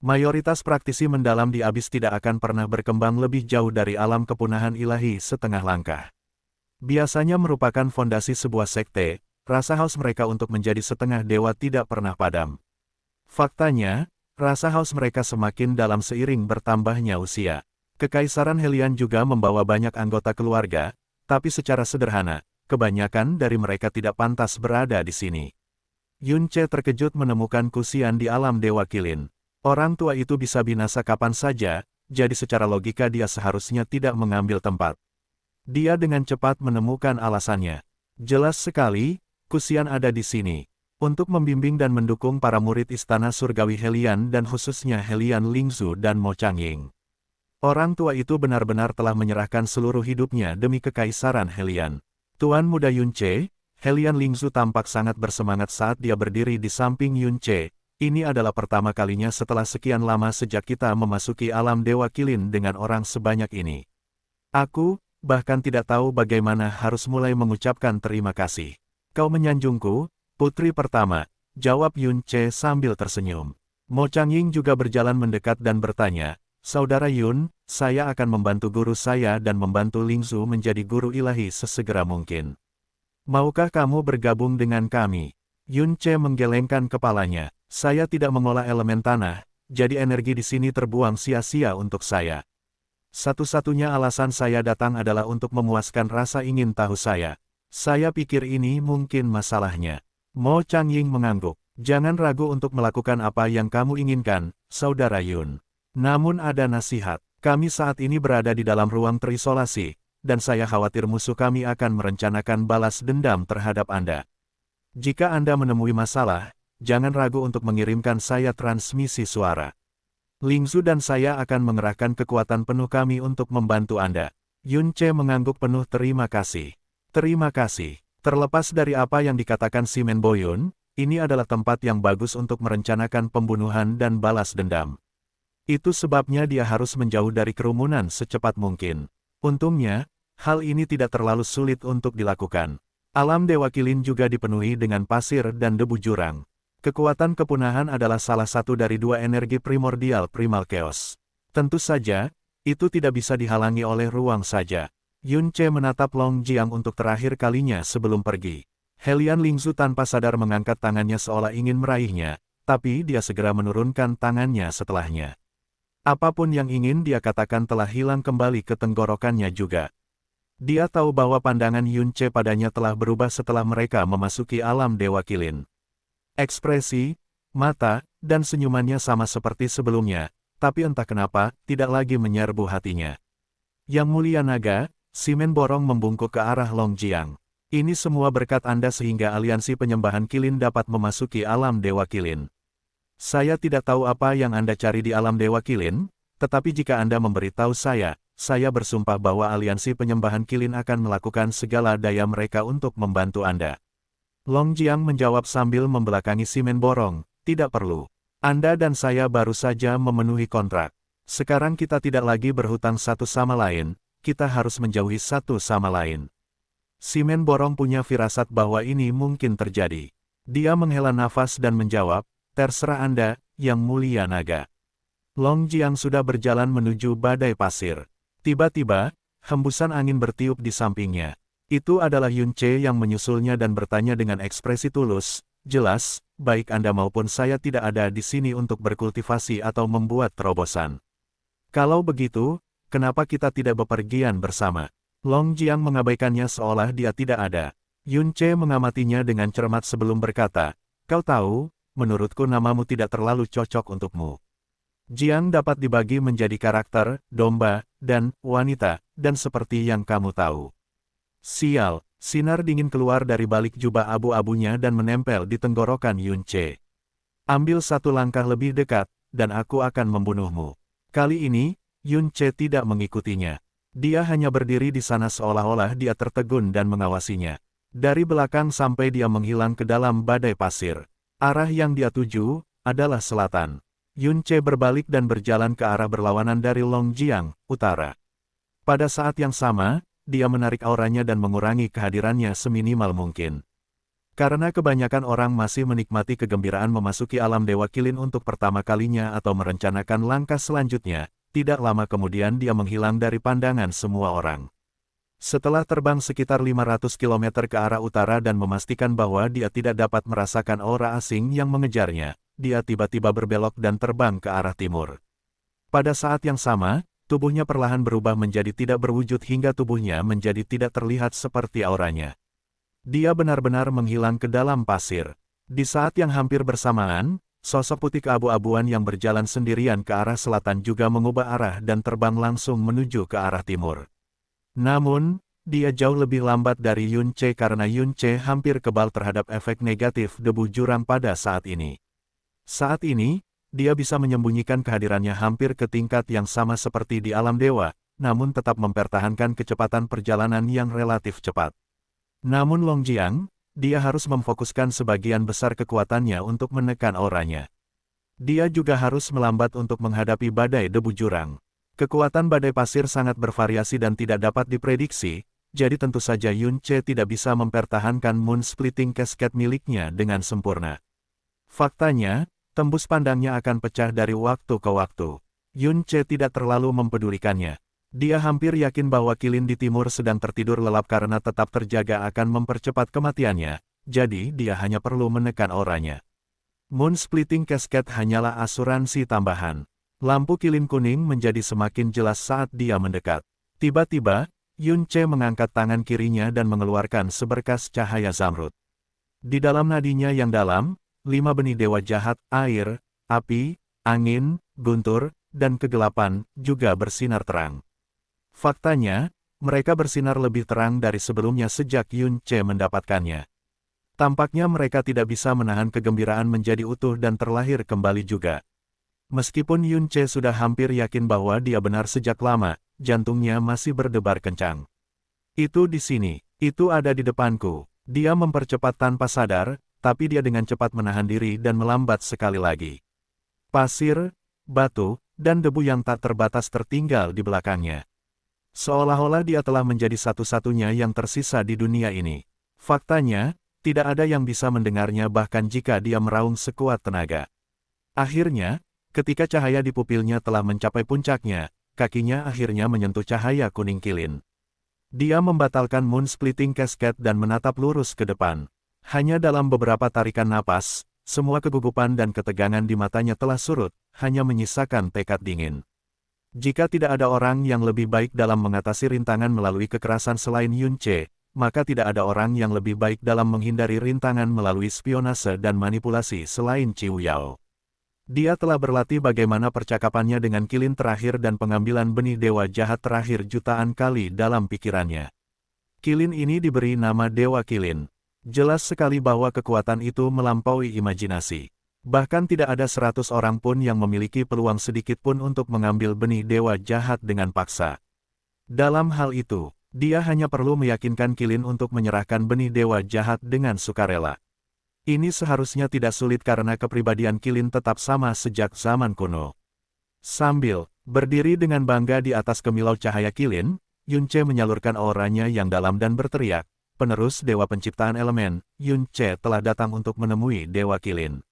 A: Mayoritas praktisi mendalam di Abis tidak akan pernah berkembang lebih jauh dari alam kepunahan ilahi setengah langkah. Biasanya merupakan fondasi sebuah sekte, rasa haus mereka untuk menjadi setengah dewa tidak pernah padam. Faktanya, rasa haus mereka semakin dalam seiring bertambahnya usia. Kekaisaran Helian juga membawa banyak anggota keluarga, tapi secara sederhana, kebanyakan dari mereka tidak pantas berada di sini. Yun Ce terkejut menemukan Kusian di alam Dewa Kilin. Orang tua itu bisa binasa kapan saja, jadi secara logika dia seharusnya tidak mengambil tempat. Dia dengan cepat menemukan alasannya. Jelas sekali, Kusian ada di sini untuk membimbing dan mendukung para murid Istana Surgawi Helian dan khususnya Helian Lingzu dan Mo Changying. Orang tua itu benar-benar telah menyerahkan seluruh hidupnya demi kekaisaran Helian. Tuan muda Yun Ce, Helian Lingzu tampak sangat bersemangat saat dia berdiri di samping Yun Ce. Ini adalah pertama kalinya setelah sekian lama sejak kita memasuki alam Dewa Kilin dengan orang sebanyak ini. Aku, bahkan tidak tahu bagaimana harus mulai mengucapkan terima kasih. Kau menyanjungku, putri pertama, jawab Yun Ce sambil tersenyum. Mo Changying juga berjalan mendekat dan bertanya, Saudara Yun, saya akan membantu guru saya dan membantu Lingzu menjadi guru ilahi sesegera mungkin. Maukah kamu bergabung dengan kami? Yun Ce menggelengkan kepalanya. Saya tidak mengolah elemen tanah, jadi energi di sini terbuang sia-sia untuk saya. Satu-satunya alasan saya datang adalah untuk memuaskan rasa ingin tahu saya. Saya pikir ini mungkin masalahnya. Mo Changying mengangguk. Jangan ragu untuk melakukan apa yang kamu inginkan, Saudara Yun. Namun ada nasihat, kami saat ini berada di dalam ruang terisolasi, dan saya khawatir musuh kami akan merencanakan balas dendam terhadap Anda. Jika Anda menemui masalah, jangan ragu untuk mengirimkan saya transmisi suara. Lingzu dan saya akan mengerahkan kekuatan penuh kami untuk membantu Anda. Yun Ce mengangguk penuh terima kasih. Terima kasih. Terlepas dari apa yang dikatakan Simen Boyun, ini adalah tempat yang bagus untuk merencanakan pembunuhan dan balas dendam. Itu sebabnya dia harus menjauh dari kerumunan secepat mungkin. Untungnya, hal ini tidak terlalu sulit untuk dilakukan. Alam Dewa Kilin juga dipenuhi dengan pasir dan debu jurang. Kekuatan kepunahan adalah salah satu dari 2 energi primordial primal chaos. Tentu saja, itu tidak bisa dihalangi oleh ruang saja. Yun Ce menatap Long Jiang untuk terakhir kalinya sebelum pergi. Helian Lingzu tanpa sadar mengangkat tangannya seolah ingin meraihnya, tapi dia segera menurunkan tangannya setelahnya. Apapun yang ingin dia katakan telah hilang kembali ke tenggorokannya juga. Dia tahu bahwa pandangan Yun Ce padanya telah berubah setelah mereka memasuki alam Dewa Kilin. Ekspresi, mata, dan senyumannya sama seperti sebelumnya, tapi entah kenapa, tidak lagi menyerbu hatinya. Yang Mulia Naga, Simen Borong membungkuk ke arah Long Jiang. Ini semua berkat Anda sehingga aliansi penyembahan Kilin dapat memasuki alam Dewa Kilin. Saya tidak tahu apa yang Anda cari di alam Dewa Kilin, tetapi jika Anda memberitahu saya bersumpah bahwa aliansi penyembahan Kilin akan melakukan segala daya mereka untuk membantu Anda. Long Jiang menjawab sambil membelakangi Simen Borong, tidak perlu. Anda dan saya baru saja memenuhi kontrak. Sekarang kita tidak lagi berhutang satu sama lain, kita harus menjauhi satu sama lain. Simen Borong punya firasat bahwa ini mungkin terjadi. Dia menghela nafas dan menjawab, terserah Anda, Yang Mulia Naga. Long Jiang sudah berjalan menuju badai pasir. Tiba-tiba, hembusan angin bertiup di sampingnya. Itu adalah Yun Ce yang menyusulnya dan bertanya dengan ekspresi tulus, jelas, baik Anda maupun saya tidak ada di sini untuk berkultivasi atau membuat terobosan. Kalau begitu, kenapa kita tidak bepergian bersama? Long Jiang mengabaikannya seolah dia tidak ada. Yun Ce mengamatinya dengan cermat sebelum berkata, kau tahu, menurutku namamu tidak terlalu cocok untukmu. Jiang dapat dibagi menjadi karakter, domba, dan wanita, dan seperti yang kamu tahu. Sial, sinar dingin keluar dari balik jubah abu-abunya dan menempel di tenggorokan Yun Ce. Ambil satu langkah lebih dekat, dan aku akan membunuhmu. Kali ini, Yun Ce tidak mengikutinya. Dia hanya berdiri di sana seolah-olah dia tertegun dan mengawasinya. Dari belakang sampai dia menghilang ke dalam badai pasir. Arah yang dia tuju adalah selatan. Yun Ce berbalik dan berjalan ke arah berlawanan dari Long Jiang, utara. Pada saat yang sama, dia menarik auranya dan mengurangi kehadirannya seminimal mungkin. Karena kebanyakan orang masih menikmati kegembiraan memasuki alam Dewa Kilin untuk pertama kalinya atau merencanakan langkah selanjutnya, tidak lama kemudian dia menghilang dari pandangan semua orang. Setelah terbang sekitar 500 km ke arah utara dan memastikan bahwa dia tidak dapat merasakan aura asing yang mengejarnya, dia tiba-tiba berbelok dan terbang ke arah timur. Pada saat yang sama, tubuhnya perlahan berubah menjadi tidak berwujud hingga tubuhnya menjadi tidak terlihat seperti auranya. Dia benar-benar menghilang ke dalam pasir. Di saat yang hampir bersamaan, sosok putih keabu-abuan yang berjalan sendirian ke arah selatan juga mengubah arah dan terbang langsung menuju ke arah timur. Namun, dia jauh lebih lambat dari Yun Ce karena Yun Ce hampir kebal terhadap efek negatif debu jurang pada saat ini. Saat ini, dia bisa menyembunyikan kehadirannya hampir ke tingkat yang sama seperti di alam dewa, namun tetap mempertahankan kecepatan perjalanan yang relatif cepat. Namun Long Jiang, dia harus memfokuskan sebagian besar kekuatannya untuk menekan auranya. Dia juga harus melambat untuk menghadapi badai debu jurang. Kekuatan badai pasir sangat bervariasi dan tidak dapat diprediksi, jadi tentu saja Yun Ce tidak bisa mempertahankan Moon Splitting Cascade miliknya dengan sempurna. Faktanya, tembus pandangnya akan pecah dari waktu ke waktu. Yun Ce tidak terlalu mempedulikannya. Dia hampir yakin bahwa Kilin di timur sedang tertidur lelap karena tetap terjaga akan mempercepat kematiannya, jadi dia hanya perlu menekan auranya. Moon Splitting Cascade hanyalah asuransi tambahan. Lampu Kilin kuning menjadi semakin jelas saat dia mendekat. Tiba-tiba, Yun Ce mengangkat tangan kirinya dan mengeluarkan seberkas cahaya zamrud. Di dalam nadinya yang dalam, 5 benih dewa jahat, air, api, angin, guntur, dan kegelapan, juga bersinar terang. Faktanya, mereka bersinar lebih terang dari sebelumnya sejak Yun Ce mendapatkannya. Tampaknya mereka tidak bisa menahan kegembiraan menjadi utuh dan terlahir kembali juga. Meskipun Yun Ce sudah hampir yakin bahwa dia benar sejak lama, jantungnya masih berdebar kencang. Itu di sini, itu ada di depanku. Dia mempercepat tanpa sadar, tapi dia dengan cepat menahan diri dan melambat sekali lagi. Pasir, batu, dan debu yang tak terbatas tertinggal di belakangnya. Seolah-olah dia telah menjadi satu-satunya yang tersisa di dunia ini. Faktanya, tidak ada yang bisa mendengarnya bahkan jika dia meraung sekuat tenaga. Akhirnya, ketika cahaya di pupilnya telah mencapai puncaknya, kakinya akhirnya menyentuh cahaya kuning Kilin. Dia membatalkan Moon Splitting Cascade dan menatap lurus ke depan. Hanya dalam beberapa tarikan napas, semua kegugupan dan ketegangan di matanya telah surut, hanya menyisakan tekad dingin. Jika tidak ada orang yang lebih baik dalam mengatasi rintangan melalui kekerasan selain Yun Ce, maka tidak ada orang yang lebih baik dalam menghindari rintangan melalui spionase dan manipulasi selain Ciu Yao. Dia telah berlatih bagaimana percakapannya dengan Kilin terakhir dan pengambilan benih dewa jahat terakhir jutaan kali dalam pikirannya. Kilin ini diberi nama Dewa Kilin. Jelas sekali bahwa kekuatan itu melampaui imajinasi. Bahkan tidak ada 100 orang pun yang memiliki peluang sedikit pun untuk mengambil benih dewa jahat dengan paksa. Dalam hal itu, dia hanya perlu meyakinkan Kilin untuk menyerahkan benih dewa jahat dengan sukarela. Ini seharusnya tidak sulit karena kepribadian Kilin tetap sama sejak zaman kuno. Sambil Berdiri dengan bangga di atas kemilau cahaya kilin, Yunce menyalurkan auranya yang dalam dan berteriak, penerus Dewa Penciptaan Elemen, Yunce telah datang untuk menemui Dewa Kilin.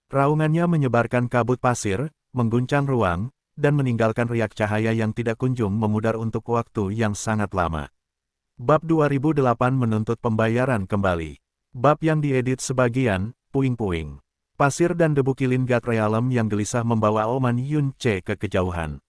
A: Raungannya menyebarkan kabut pasir, mengguncang ruang, dan meninggalkan riak cahaya yang tidak kunjung memudar untuk waktu yang sangat lama. Bab 2008 menuntut pembayaran kembali. Bab yang diedit sebagian, puing-puing. Pasir dan debu kilin God Realm yang gelisah membawa Oman Yunce ke kejauhan.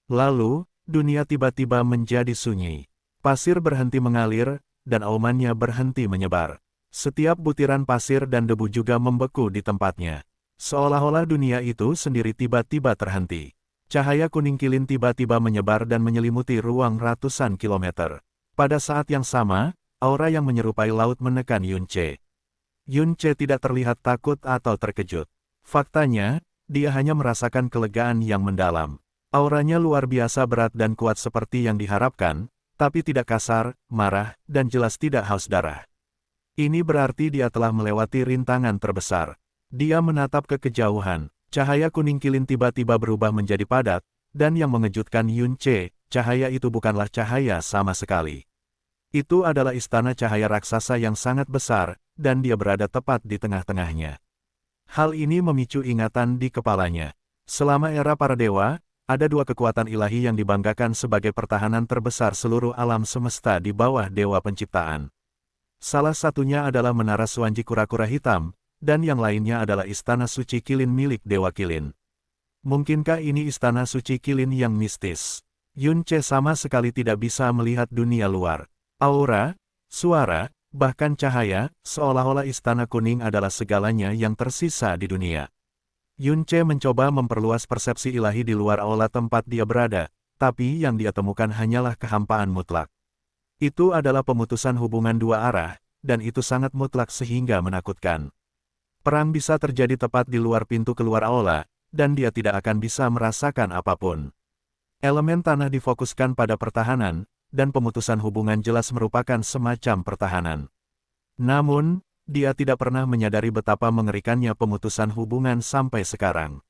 A: Lalu, dunia tiba-tiba menjadi sunyi. Pasir berhenti mengalir, dan aumannya berhenti menyebar. Setiap butiran pasir dan debu juga membeku di tempatnya. Seolah-olah dunia itu sendiri tiba-tiba terhenti. Cahaya kuning kilin tiba-tiba menyebar dan menyelimuti ruang ratusan kilometer. Pada saat yang sama, aura yang menyerupai laut menekan Yunce. Yunce tidak terlihat takut atau terkejut. Faktanya, dia hanya merasakan kelegaan yang mendalam. Auranya luar biasa berat dan kuat seperti yang diharapkan, tapi tidak kasar, marah, dan jelas tidak haus darah. Ini berarti dia telah melewati rintangan terbesar. Dia menatap ke kejauhan. Cahaya kuning kilin tiba-tiba berubah menjadi padat, dan yang mengejutkan Yunce, cahaya itu bukanlah cahaya sama sekali. Itu adalah istana cahaya raksasa yang sangat besar, dan dia berada tepat di tengah-tengahnya. Hal ini memicu ingatan di kepalanya. Selama era para dewa, ada dua kekuatan ilahi yang dibanggakan sebagai pertahanan terbesar seluruh alam semesta di bawah Dewa Penciptaan. Salah satunya adalah Menara Suanji Kura-Kura Hitam, dan yang lainnya adalah Istana Suci Kilin milik Dewa Kilin. Mungkinkah ini Istana Suci Kilin yang mistis? Yunce sama sekali tidak bisa melihat dunia luar. Aura, suara, bahkan cahaya, seolah-olah istana kuning adalah segalanya yang tersisa di dunia. Yunce mencoba memperluas persepsi ilahi di luar aula tempat dia berada, tapi yang dia temukan hanyalah kehampaan mutlak. Itu adalah pemutusan hubungan dua arah, dan itu sangat mutlak sehingga menakutkan. Perang bisa terjadi tepat di luar pintu keluar aula, dan dia tidak akan bisa merasakan apapun. Elemen tanah difokuskan pada pertahanan, dan pemutusan hubungan jelas merupakan semacam pertahanan. Namun, dia tidak pernah menyadari betapa mengerikannya pemutusan hubungan sampai sekarang.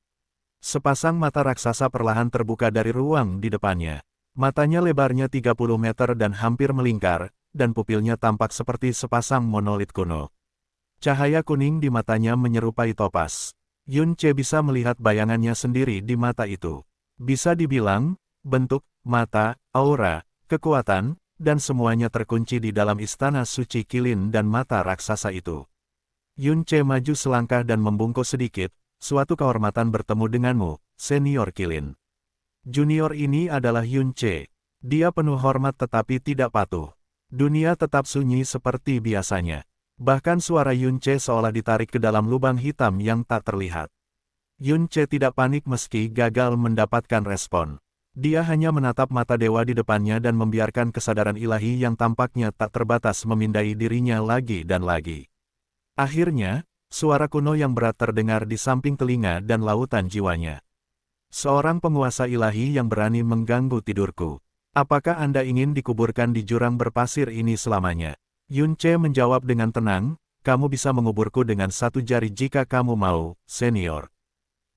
A: Sepasang mata raksasa perlahan terbuka dari ruang di depannya. Matanya lebarnya 30 meter dan hampir melingkar, dan pupilnya tampak seperti sepasang monolit kuno. Cahaya kuning di matanya menyerupai topas. Yunce bisa melihat bayangannya sendiri di mata itu. Bisa dibilang, bentuk, mata, aura, kekuatan, dan semuanya terkunci di dalam istana suci kilin dan mata raksasa itu. Yunce maju selangkah dan membungkuk sedikit, suatu kehormatan bertemu denganmu, senior kilin. Junior ini adalah Yunce. Dia penuh hormat tetapi tidak patuh. Dunia tetap sunyi seperti biasanya. Bahkan suara Yunce seolah ditarik ke dalam lubang hitam yang tak terlihat. Yunce tidak panik meski gagal mendapatkan respon. Dia hanya menatap mata dewa di depannya dan membiarkan kesadaran ilahi yang tampaknya tak terbatas memindai dirinya lagi dan lagi. Akhirnya, suara kuno yang berat terdengar di samping telinga dan lautan jiwanya. Seorang penguasa ilahi yang berani mengganggu tidurku. Apakah Anda ingin dikuburkan di jurang berpasir ini selamanya? Yunce menjawab dengan tenang, kamu bisa menguburku dengan satu jari jika kamu mau, senior.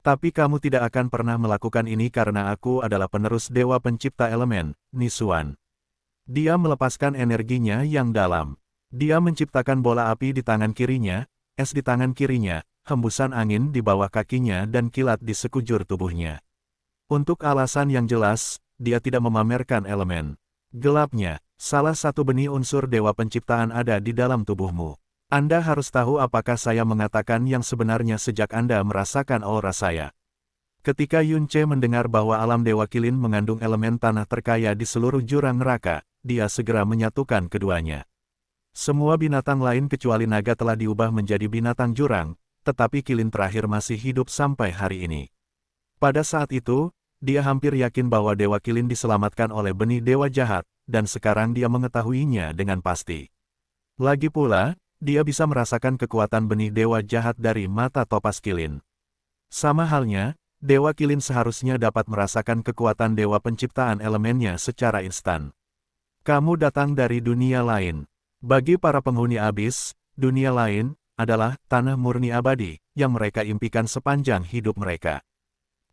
A: Tapi kamu tidak akan pernah melakukan ini karena aku adalah penerus Dewa Pencipta Elemen, Nisuan. Dia melepaskan energinya yang dalam. Dia menciptakan bola api di tangan kirinya, es di tangan kirinya, hembusan angin di bawah kakinya dan kilat di sekujur tubuhnya. Untuk alasan yang jelas, dia tidak memamerkan elemen gelapnya. Salah satu benih unsur Dewa Penciptaan ada di dalam tubuhmu. Anda harus tahu apakah saya mengatakan yang sebenarnya sejak Anda merasakan aura saya. Ketika Yunce mendengar bahwa alam Dewa Kilin mengandung elemen tanah terkaya di seluruh jurang neraka, dia segera menyatukan keduanya. Semua binatang lain kecuali naga telah diubah menjadi binatang jurang, tetapi Kilin terakhir masih hidup sampai hari ini. Pada saat itu, dia hampir yakin bahwa Dewa Kilin diselamatkan oleh benih dewa jahat, dan sekarang dia mengetahuinya dengan pasti. Lagi pula, dia bisa merasakan kekuatan benih dewa jahat dari mata topas Kilin. Sama halnya, Dewa Kilin seharusnya dapat merasakan kekuatan Dewa Penciptaan elemennya secara instan. Kamu datang dari dunia lain. Bagi para penghuni abis, dunia lain adalah tanah murni abadi yang mereka impikan sepanjang hidup mereka.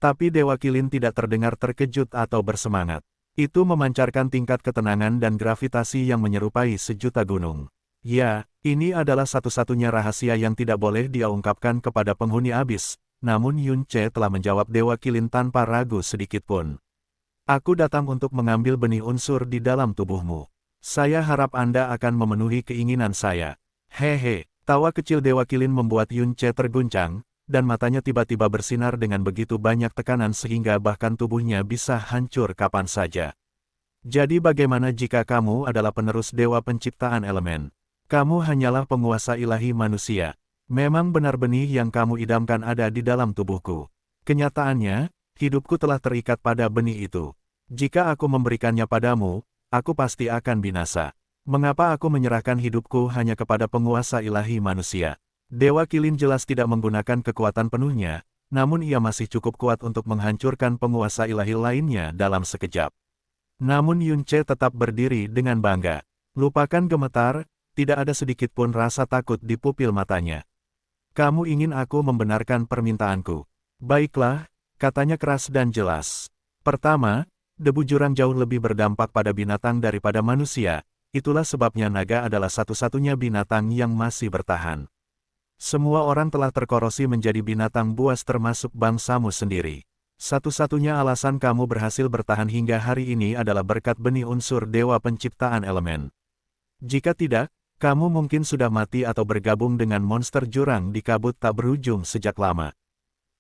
A: Tapi Dewa Kilin tidak terdengar terkejut atau bersemangat. Itu memancarkan tingkat ketenangan dan gravitasi yang menyerupai sejuta gunung. Ya, ini adalah satu-satunya rahasia yang tidak boleh dia ungkapkan kepada penghuni abis, namun Yun Ce telah menjawab Dewa Kilin tanpa ragu sedikitpun. Aku datang untuk mengambil benih unsur di dalam tubuhmu. Saya harap Anda akan memenuhi keinginan saya. Hehe, tawa kecil Dewa Kilin membuat Yun Ce terguncang, dan matanya tiba-tiba bersinar dengan begitu banyak tekanan sehingga bahkan tubuhnya bisa hancur kapan saja. Jadi bagaimana jika kamu adalah penerus Dewa Penciptaan Elemen? Kamu hanyalah penguasa ilahi manusia. Memang benar benih yang kamu idamkan ada di dalam tubuhku. Kenyataannya, hidupku telah terikat pada benih itu. Jika aku memberikannya padamu, aku pasti akan binasa. Mengapa aku menyerahkan hidupku hanya kepada penguasa ilahi manusia? Dewa Kilin jelas tidak menggunakan kekuatan penuhnya, namun ia masih cukup kuat untuk menghancurkan penguasa ilahi lainnya dalam sekejap. Namun Yun Ce tetap berdiri dengan bangga. Lupakan gemetar, tidak ada sedikit pun rasa takut di pupil matanya. Kamu ingin aku membenarkan permintaanku? Baiklah, katanya keras dan jelas. Pertama, debu jurang jauh lebih berdampak pada binatang daripada manusia, itulah sebabnya naga adalah satu-satunya binatang yang masih bertahan. Semua orang telah terkorosi menjadi binatang buas termasuk bangsamu sendiri. Satu-satunya alasan kamu berhasil bertahan hingga hari ini adalah berkat benih unsur Dewa Penciptaan Elemen. Jika tidak, kamu mungkin sudah mati atau bergabung dengan monster jurang di kabut tak berujung sejak lama.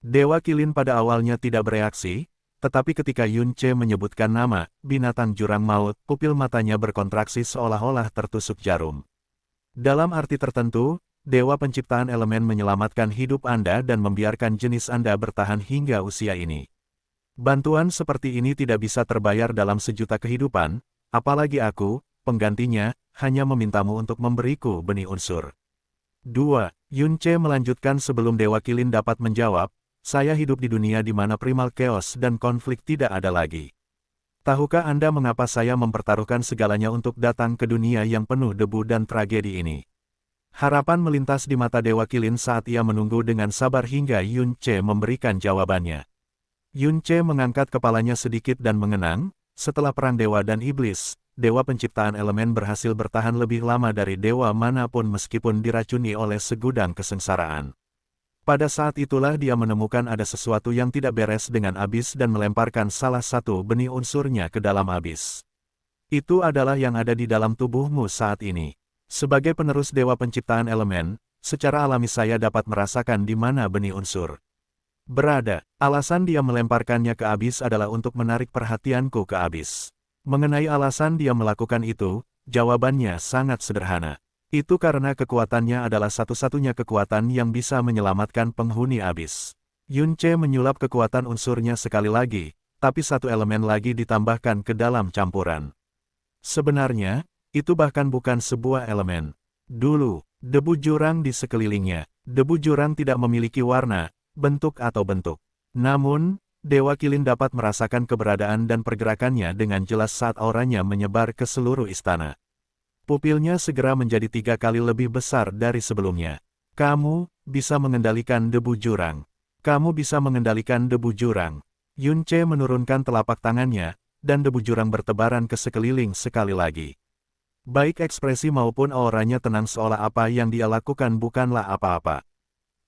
A: Dewa Kilin pada awalnya tidak bereaksi, tetapi ketika Yun Ce menyebutkan nama, binatang jurang maut, pupil matanya berkontraksi seolah-olah tertusuk jarum. Dalam arti tertentu, Dewa Penciptaan Elemen menyelamatkan hidup Anda dan membiarkan jenis Anda bertahan hingga usia ini. Bantuan seperti ini tidak bisa terbayar dalam sejuta kehidupan, apalagi aku, penggantinya, hanya memintamu untuk memberiku benih unsur. 2. Yun Ce melanjutkan sebelum Dewa Kilin dapat menjawab, saya hidup di dunia di mana primal chaos dan konflik tidak ada lagi. Tahukah Anda mengapa saya mempertaruhkan segalanya untuk datang ke dunia yang penuh debu dan tragedi ini? Harapan melintas di mata Dewa Kilin saat ia menunggu dengan sabar hingga Yun Ce memberikan jawabannya. Yun Ce mengangkat kepalanya sedikit dan mengenang, setelah perang Dewa dan Iblis, Dewa Penciptaan Elemen berhasil bertahan lebih lama dari dewa manapun meskipun diracuni oleh segudang kesengsaraan. Pada saat itulah dia menemukan ada sesuatu yang tidak beres dengan abis dan melemparkan salah satu benih unsurnya ke dalam abis. Itu adalah yang ada di dalam tubuhmu saat ini. Sebagai penerus Dewa Penciptaan Elemen, secara alami saya dapat merasakan di mana benih unsur berada. Alasan dia melemparkannya ke abis adalah untuk menarik perhatianku ke abis. Mengenai alasan dia melakukan itu, jawabannya sangat sederhana. Itu karena kekuatannya adalah satu-satunya kekuatan yang bisa menyelamatkan penghuni abis. Yun Ce menyulap kekuatan unsurnya sekali lagi, tapi satu elemen lagi ditambahkan ke dalam campuran. Sebenarnya, itu bahkan bukan sebuah elemen. Dulu, debu jurang di sekelilingnya. Debu jurang tidak memiliki warna, bentuk atau bentuk. Namun, Dewa Kilin dapat merasakan keberadaan dan pergerakannya dengan jelas saat auranya menyebar ke seluruh istana. Pupilnya segera menjadi 3 kali lebih besar dari sebelumnya. Kamu bisa mengendalikan debu jurang. Kamu bisa mengendalikan debu jurang. Yun Ce menurunkan telapak tangannya, dan debu jurang bertebaran ke sekeliling sekali lagi. Baik ekspresi maupun auranya tenang seolah apa yang dia lakukan bukanlah apa-apa.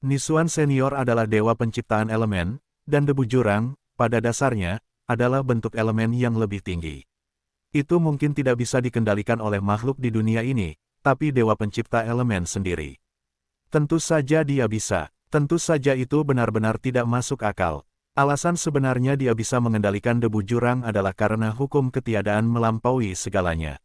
A: Nisuan senior adalah Dewa Penciptaan Elemen, dan debu jurang, pada dasarnya, adalah bentuk elemen yang lebih tinggi. Itu mungkin tidak bisa dikendalikan oleh makhluk di dunia ini, tapi Dewa Pencipta Elemen sendiri. Tentu saja dia bisa. Tentu saja itu benar-benar tidak masuk akal. Alasan sebenarnya dia bisa mengendalikan debu jurang adalah karena hukum ketiadaan melampaui segalanya.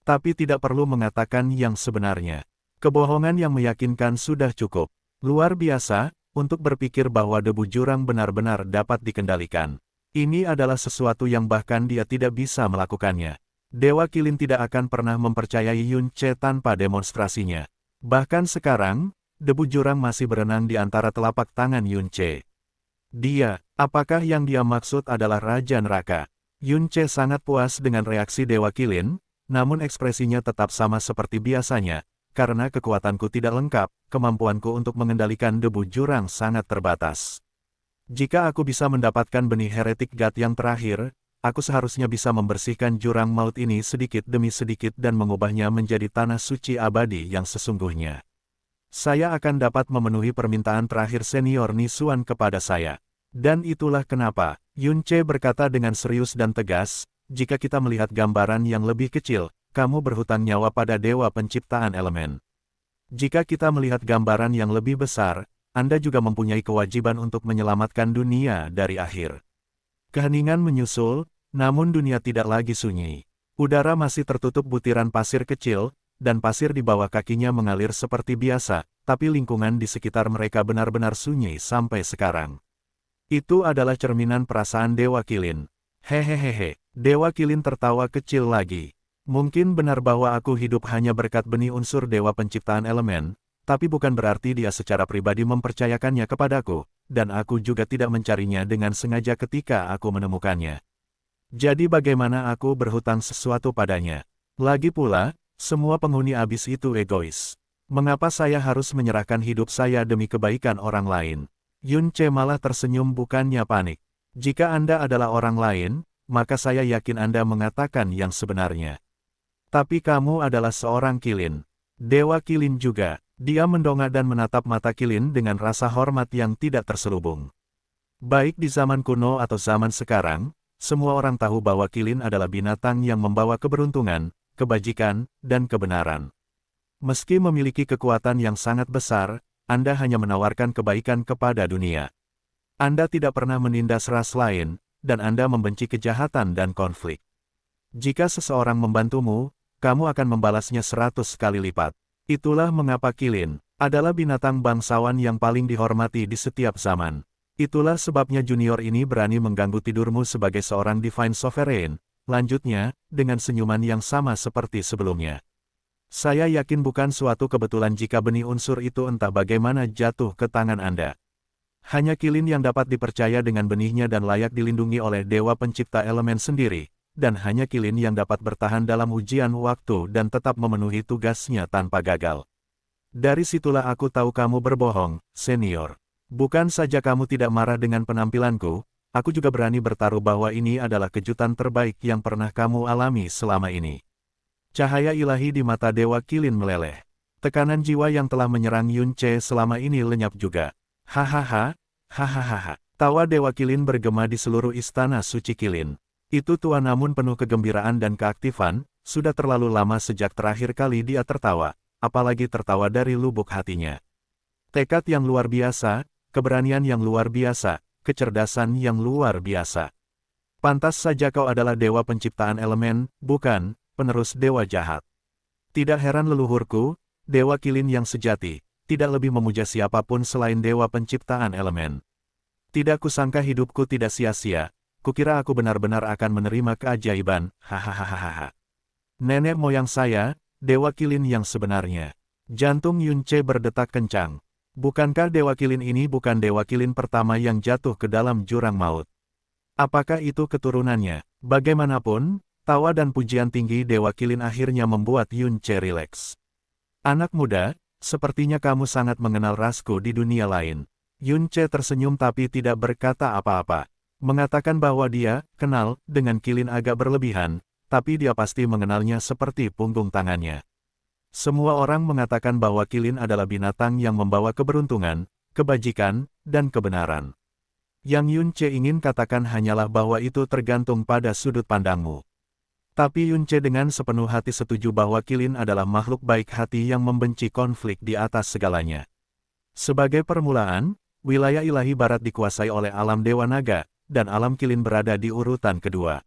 A: Tapi tidak perlu mengatakan yang sebenarnya. Kebohongan yang meyakinkan sudah cukup. Luar biasa, untuk berpikir bahwa debu jurang benar-benar dapat dikendalikan. Ini adalah sesuatu yang bahkan dia tidak bisa melakukannya. Dewa Kilin tidak akan pernah mempercayai Yun Ce tanpa demonstrasinya. Bahkan sekarang, debu jurang masih berenang di antara telapak tangan Yun Ce. Apakah yang dia maksud adalah Raja Neraka? Yun Ce sangat puas dengan reaksi Dewa Kilin, namun ekspresinya tetap sama seperti biasanya, karena kekuatanku tidak lengkap, kemampuanku untuk mengendalikan debu jurang sangat terbatas. Jika aku bisa mendapatkan benih heretik God yang terakhir, aku seharusnya bisa membersihkan jurang maut ini sedikit demi sedikit dan mengubahnya menjadi tanah suci abadi yang sesungguhnya. Saya akan dapat memenuhi permintaan terakhir senior Nisuan kepada saya. Dan itulah kenapa, Yun Ce berkata dengan serius dan tegas, jika kita melihat gambaran yang lebih kecil, kamu berhutang nyawa pada Dewa Penciptaan Elemen. Jika kita melihat gambaran yang lebih besar, Anda juga mempunyai kewajiban untuk menyelamatkan dunia dari akhir. Keheningan menyusul, namun dunia tidak lagi sunyi. Udara masih tertutup butiran pasir kecil, dan pasir di bawah kakinya mengalir seperti biasa, tapi lingkungan di sekitar mereka benar-benar sunyi sampai sekarang. Itu adalah cerminan perasaan Dewa Qilin. Hehehehe, Dewa Qilin tertawa kecil lagi. Mungkin benar bahwa aku hidup hanya berkat benih unsur Dewa Penciptaan Elemen, tapi bukan berarti dia secara pribadi mempercayakannya kepadaku, dan aku juga tidak mencarinya dengan sengaja ketika aku menemukannya. Jadi bagaimana aku berhutang sesuatu padanya? Lagi pula, semua penghuni abis itu egois. Mengapa saya harus menyerahkan hidup saya demi kebaikan orang lain? Yun Ce malah tersenyum bukannya panik. Jika Anda adalah orang lain, maka saya yakin Anda mengatakan yang sebenarnya. Tapi kamu adalah seorang Qilin. Dewa Qilin juga. Dia mendongak dan menatap mata Qilin dengan rasa hormat yang tidak terselubung. Baik di zaman kuno atau zaman sekarang, semua orang tahu bahwa Qilin adalah binatang yang membawa keberuntungan, kebajikan, dan kebenaran. Meski memiliki kekuatan yang sangat besar, Anda hanya menawarkan kebaikan kepada dunia. Anda tidak pernah menindas ras lain, dan Anda membenci kejahatan dan konflik. Jika seseorang membantumu, kamu akan membalasnya 100 kali lipat. Itulah mengapa Qilin adalah binatang bangsawan yang paling dihormati di setiap zaman. Itulah sebabnya junior ini berani mengganggu tidurmu sebagai seorang Divine Sovereign, lanjutnya, dengan senyuman yang sama seperti sebelumnya. Saya yakin bukan suatu kebetulan jika benih unsur itu entah bagaimana jatuh ke tangan Anda. Hanya Qilin yang dapat dipercaya dengan benihnya dan layak dilindungi oleh Dewa Pencipta Elemen sendiri. Dan hanya Qilin yang dapat bertahan dalam ujian waktu dan tetap memenuhi tugasnya tanpa gagal. Dari situlah aku tahu kamu berbohong, senior. Bukan saja kamu tidak marah dengan penampilanku, aku juga berani bertaruh bahwa ini adalah kejutan terbaik yang pernah kamu alami selama ini. Cahaya ilahi di mata Dewa Qilin meleleh. Tekanan jiwa yang telah menyerang Yun Ce selama ini lenyap juga. Hahaha, hahaha. Tawa Dewa Qilin bergema di seluruh istana suci Qilin. Itu tua namun penuh kegembiraan dan keaktifan, sudah terlalu lama sejak terakhir kali dia tertawa, apalagi tertawa dari lubuk hatinya. Tekad yang luar biasa, keberanian yang luar biasa, kecerdasan yang luar biasa. Pantas saja kau adalah Dewa Penciptaan Elemen, bukan penerus dewa jahat. Tidak heran leluhurku, Dewa Qilin yang sejati, tidak lebih memuja siapapun selain Dewa Penciptaan Elemen. Tidak kusangka hidupku tidak sia-sia. Kukira aku benar-benar akan menerima keajaiban, hahaha. Nenek moyang saya, Dewa Qilin yang sebenarnya. Jantung Yun Ce berdetak kencang. Bukankah Dewa Qilin ini bukan Dewa Qilin pertama yang jatuh ke dalam jurang maut? Apakah itu keturunannya? Bagaimanapun, tawa dan pujian tinggi Dewa Qilin akhirnya membuat Yun Ce rileks. Anak muda, sepertinya kamu sangat mengenal rasku di dunia lain. Yun Ce tersenyum tapi tidak berkata apa-apa. Mengatakan bahwa dia kenal dengan Qilin agak berlebihan, tapi dia pasti mengenalnya seperti punggung tangannya. Semua orang mengatakan bahwa Qilin adalah binatang yang membawa keberuntungan, kebajikan, dan kebenaran. Yang Yun Ce ingin katakan hanyalah bahwa itu tergantung pada sudut pandangmu. Tapi Yun Ce dengan sepenuh hati setuju bahwa Qilin adalah makhluk baik hati yang membenci konflik di atas segalanya. Sebagai permulaan, wilayah ilahi barat dikuasai oleh alam Dewa Naga, dan alam Qilin berada di urutan kedua.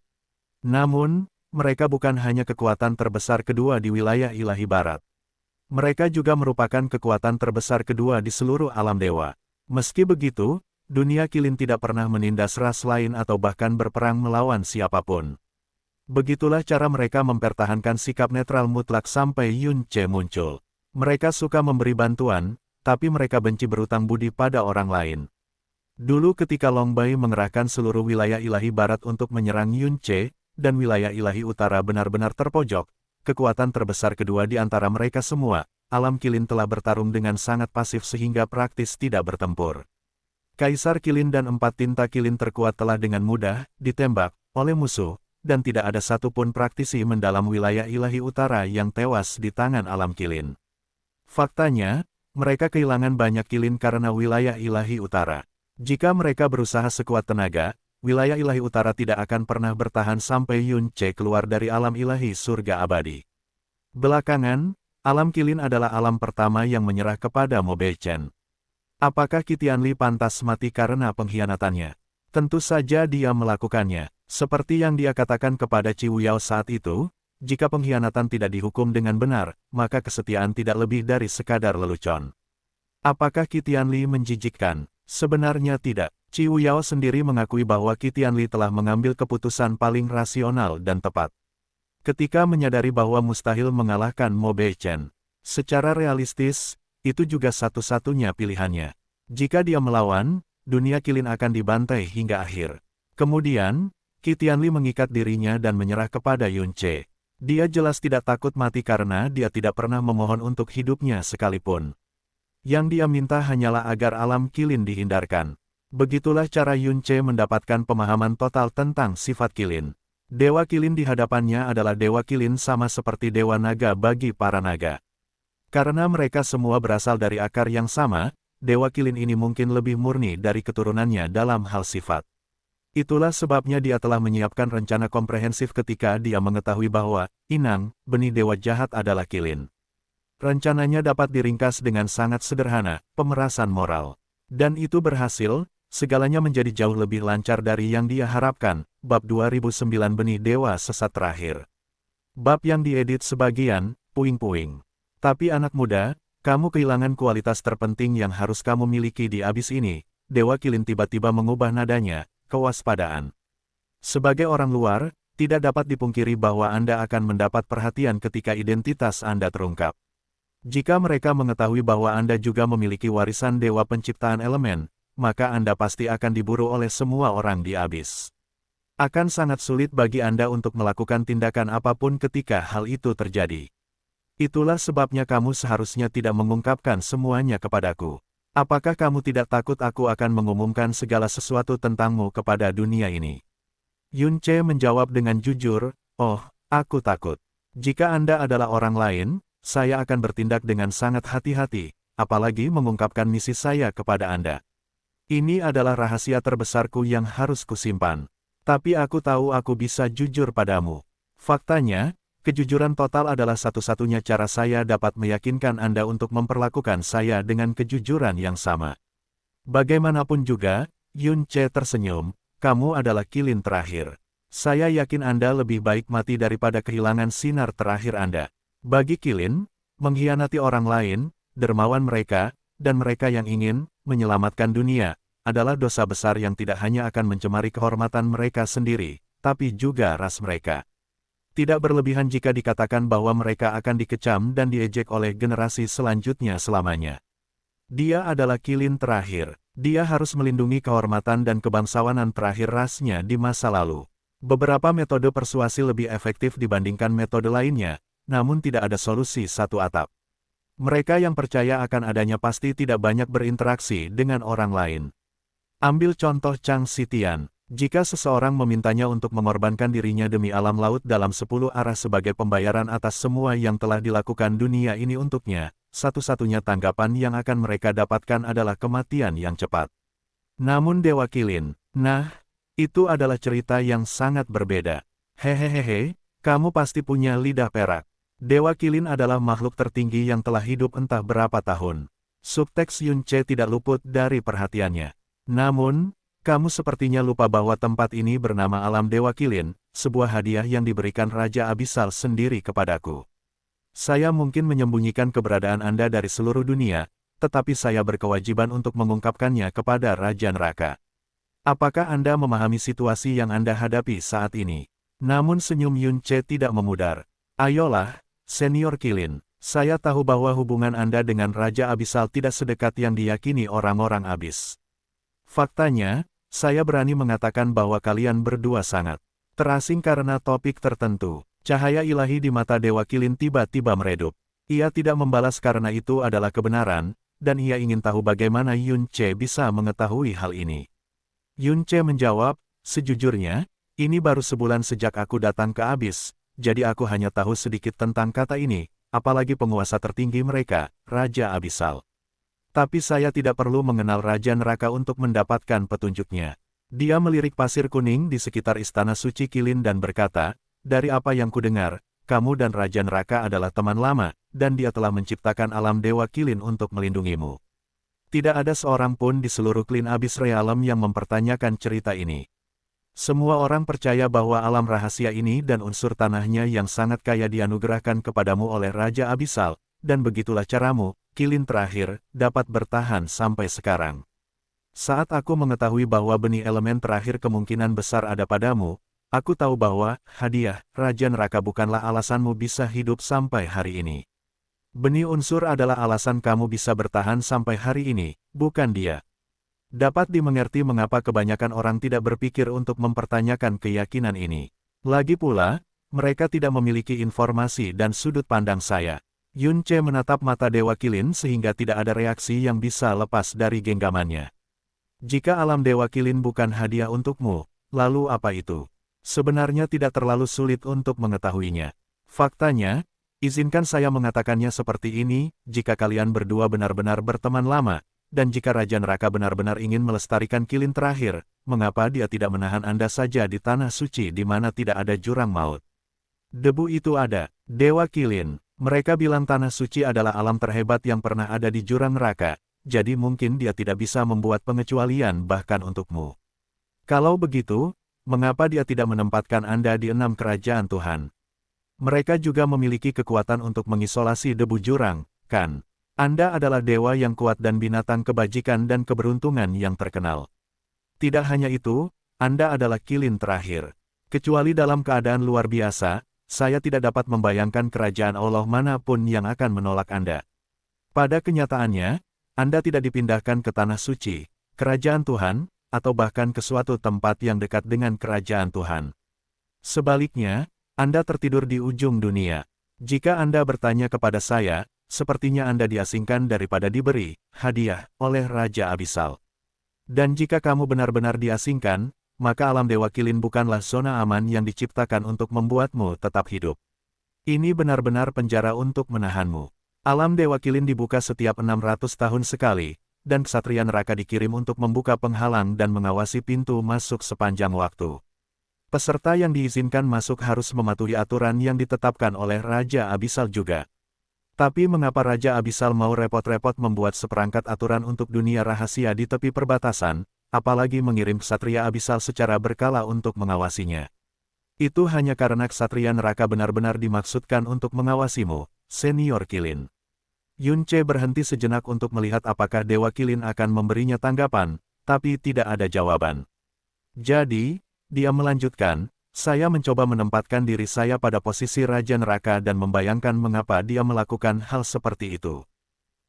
A: Namun, mereka bukan hanya kekuatan terbesar kedua di wilayah ilahi barat. Mereka juga merupakan kekuatan terbesar kedua di seluruh alam dewa. Meski begitu, dunia Qilin tidak pernah menindas ras lain atau bahkan berperang melawan siapapun. Begitulah cara mereka mempertahankan sikap netral mutlak sampai Yun Ce muncul. Mereka suka memberi bantuan, tapi mereka benci berutang budi pada orang lain. Dulu ketika Long Bai mengerahkan seluruh wilayah ilahi barat untuk menyerang Yun Ce, dan wilayah ilahi utara benar-benar terpojok, kekuatan terbesar kedua di antara mereka semua, alam Qilin telah bertarung dengan sangat pasif sehingga praktis tidak bertempur. Kaisar Kilin dan 4 tinta Kilin terkuat telah dengan mudah ditembak oleh musuh, dan tidak ada satupun praktisi mendalam wilayah ilahi utara yang tewas di tangan alam Kilin. Faktanya, mereka kehilangan banyak Kilin karena wilayah ilahi utara. Jika mereka berusaha sekuat tenaga, wilayah ilahi utara tidak akan pernah bertahan sampai Yun Ce keluar dari alam ilahi surga abadi. Belakangan, alam Kilin adalah alam pertama yang menyerah kepada Mo Beichen. Apakah Qitianli pantas mati karena pengkhianatannya? Tentu saja dia melakukannya. Seperti yang dia katakan kepada Ciu Yao saat itu, jika pengkhianatan tidak dihukum dengan benar, maka kesetiaan tidak lebih dari sekadar lelucon. Apakah Qitianli menjijikkan? Sebenarnya tidak. Ciu Yao sendiri mengakui bahwa Qitianli telah mengambil keputusan paling rasional dan tepat. Ketika menyadari bahwa mustahil mengalahkan Mo Beichen, secara realistis, itu juga satu-satunya pilihannya. Jika dia melawan, dunia Kilin akan dibantai hingga akhir. Kemudian, Qitianli mengikat dirinya dan menyerah kepada Yun Ce. Dia jelas tidak takut mati karena dia tidak pernah memohon untuk hidupnya sekalipun. Yang dia minta hanyalah agar alam Kilin dihindarkan. Begitulah cara Yun Ce mendapatkan pemahaman total tentang sifat Kilin. Dewa Kilin di hadapannya adalah Dewa Kilin sama seperti Dewa Naga bagi para naga. Karena mereka semua berasal dari akar yang sama, Dewa Kilin ini mungkin lebih murni dari keturunannya dalam hal sifat. Itulah sebabnya dia telah menyiapkan rencana komprehensif ketika dia mengetahui bahwa, inang, benih dewa jahat adalah Kilin. Rencananya dapat diringkas dengan sangat sederhana, pemerasan moral. Dan itu berhasil, segalanya menjadi jauh lebih lancar dari yang dia harapkan. Bab 2009 Benih Dewa Sesat Terakhir. Bab yang diedit sebagian, puing-puing. Tapi anak muda, kamu kehilangan kualitas terpenting yang harus kamu miliki di abis ini. Dewa Kilin tiba-tiba mengubah nadanya, kewaspadaan. Sebagai orang luar, tidak dapat dipungkiri bahwa Anda akan mendapat perhatian ketika identitas Anda terungkap. Jika mereka mengetahui bahwa Anda juga memiliki warisan Dewa Penciptaan Elemen, maka Anda pasti akan diburu oleh semua orang di abis. Akan sangat sulit bagi Anda untuk melakukan tindakan apapun ketika hal itu terjadi. Itulah sebabnya kamu seharusnya tidak mengungkapkan semuanya kepadaku. Apakah kamu tidak takut aku akan mengumumkan segala sesuatu tentangmu kepada dunia ini? Yun Ce menjawab dengan jujur, oh, aku takut. Jika Anda adalah orang lain, saya akan bertindak dengan sangat hati-hati, apalagi mengungkapkan misi saya kepada Anda. Ini adalah rahasia terbesarku yang harus kusimpan. Tapi aku tahu aku bisa jujur padamu. Faktanya, kejujuran total adalah satu-satunya cara saya dapat meyakinkan Anda untuk memperlakukan saya dengan kejujuran yang sama. Bagaimanapun juga, Yun Ce tersenyum, kamu adalah Kilin terakhir. Saya yakin Anda lebih baik mati daripada kehilangan sinar terakhir Anda. Bagi Kilin, mengkhianati orang lain, dermawan mereka, dan mereka yang ingin menyelamatkan dunia, adalah dosa besar yang tidak hanya akan mencemari kehormatan mereka sendiri, tapi juga ras mereka. Tidak berlebihan jika dikatakan bahwa mereka akan dikecam dan diejek oleh generasi selanjutnya selamanya. Dia adalah Kilin terakhir. Dia harus melindungi kehormatan dan kebangsawanan terakhir rasnya di masa lalu. Beberapa metode persuasi lebih efektif dibandingkan metode lainnya, namun tidak ada solusi satu atap. Mereka yang percaya akan adanya pasti tidak banyak berinteraksi dengan orang lain. Ambil contoh Chang Xitian. Jika seseorang memintanya untuk mengorbankan dirinya demi alam laut dalam 10 arah sebagai pembayaran atas semua yang telah dilakukan dunia ini untuknya, satu-satunya tanggapan yang akan mereka dapatkan adalah kematian yang cepat. Namun Dewa Kilin, itu adalah cerita yang sangat berbeda. Hehehehe, kamu pasti punya lidah perak. Dewa Kilin adalah makhluk tertinggi yang telah hidup entah berapa tahun. Subteks Yun Ce tidak luput dari perhatiannya. Namun, kamu sepertinya lupa bahwa tempat ini bernama Alam Dewa Kilin, sebuah hadiah yang diberikan Raja Abisal sendiri kepadaku. Saya mungkin menyembunyikan keberadaan Anda dari seluruh dunia, tetapi saya berkewajiban untuk mengungkapkannya kepada Raja Neraka. Apakah Anda memahami situasi yang Anda hadapi saat ini? Namun senyum Yun Ce tidak memudar. Ayolah, Senior Kilin, saya tahu bahwa hubungan Anda dengan Raja Abisal tidak sedekat yang diyakini orang-orang abis. Faktanya, saya berani mengatakan bahwa kalian berdua sangat terasing karena topik tertentu. Cahaya ilahi di mata Dewa Kilin tiba-tiba meredup. Ia tidak membalas karena itu adalah kebenaran, dan ia ingin tahu bagaimana Yun Ce bisa mengetahui hal ini. Yun Ce menjawab, sejujurnya, ini baru sebulan sejak aku datang ke Abyss, jadi aku hanya tahu sedikit tentang kata ini, apalagi penguasa tertinggi mereka, Raja Abyssal. Tapi saya tidak perlu mengenal Raja Neraka untuk mendapatkan petunjuknya. Dia melirik pasir kuning di sekitar Istana Suci Qilin dan berkata, dari apa yang kudengar, kamu dan Raja Neraka adalah teman lama, dan dia telah menciptakan alam Dewa Qilin untuk melindungimu. Tidak ada seorang pun di seluruh Qilin Abyss Realm yang mempertanyakan cerita ini. Semua orang percaya bahwa alam rahasia ini dan unsur tanahnya yang sangat kaya dianugerahkan kepadamu oleh Raja Abyssal, dan begitulah caramu, Qilin terakhir, dapat bertahan sampai sekarang. Saat aku mengetahui bahwa benih elemen terakhir kemungkinan besar ada padamu, aku tahu bahwa, hadiah, Raja Neraka bukanlah alasanmu bisa hidup sampai hari ini. Benih unsur adalah alasan kamu bisa bertahan sampai hari ini, bukan dia. Dapat dimengerti mengapa kebanyakan orang tidak berpikir untuk mempertanyakan keyakinan ini. Lagi pula, mereka tidak memiliki informasi dan sudut pandang saya. Yun Ce menatap mata Dewa Qilin sehingga tidak ada reaksi yang bisa lepas dari genggamannya. Jika alam Dewa Qilin bukan hadiah untukmu, lalu apa itu? Sebenarnya tidak terlalu sulit untuk mengetahuinya. Faktanya, izinkan saya mengatakannya seperti ini, jika kalian berdua benar-benar berteman lama, dan jika Raja Neraka benar-benar ingin melestarikan Qilin terakhir, mengapa dia tidak menahan Anda saja di tanah suci di mana tidak ada jurang maut? Debu itu ada, Dewa Qilin. Mereka bilang tanah suci adalah alam terhebat yang pernah ada di jurang neraka, jadi mungkin dia tidak bisa membuat pengecualian bahkan untukmu. Kalau begitu, mengapa dia tidak menempatkan Anda di 6 kerajaan Tuhan? Mereka juga memiliki kekuatan untuk mengisolasi debu jurang, kan? Anda adalah dewa yang kuat dan binatang kebajikan dan keberuntungan yang terkenal. Tidak hanya itu, Anda adalah Qilin terakhir. Kecuali dalam keadaan luar biasa, saya tidak dapat membayangkan kerajaan Allah manapun yang akan menolak Anda. Pada kenyataannya, Anda tidak dipindahkan ke tanah suci, kerajaan Tuhan, atau bahkan ke suatu tempat yang dekat dengan kerajaan Tuhan. Sebaliknya, Anda tertidur di ujung dunia. Jika Anda bertanya kepada saya, sepertinya Anda diasingkan daripada diberi hadiah oleh Raja Abyssal. Dan jika kamu benar-benar diasingkan, maka alam Dewa Qilin bukanlah zona aman yang diciptakan untuk membuatmu tetap hidup. Ini benar-benar penjara untuk menahanmu. Alam Dewa Qilin dibuka setiap 600 tahun sekali, dan ksatria neraka dikirim untuk membuka penghalang dan mengawasi pintu masuk sepanjang waktu. Peserta yang diizinkan masuk harus mematuhi aturan yang ditetapkan oleh Raja Abyssal juga. Tapi mengapa Raja Abyssal mau repot-repot membuat seperangkat aturan untuk dunia rahasia di tepi perbatasan, apalagi mengirim ksatria Abyssal secara berkala untuk mengawasinya? Itu hanya karena ksatria neraka benar-benar dimaksudkan untuk mengawasimu, Senior Qilin. Yun Ce berhenti sejenak untuk melihat apakah Dewa Qilin akan memberinya tanggapan, tapi tidak ada jawaban. Jadi, dia melanjutkan, saya mencoba menempatkan diri saya pada posisi Raja Neraka dan membayangkan mengapa dia melakukan hal seperti itu.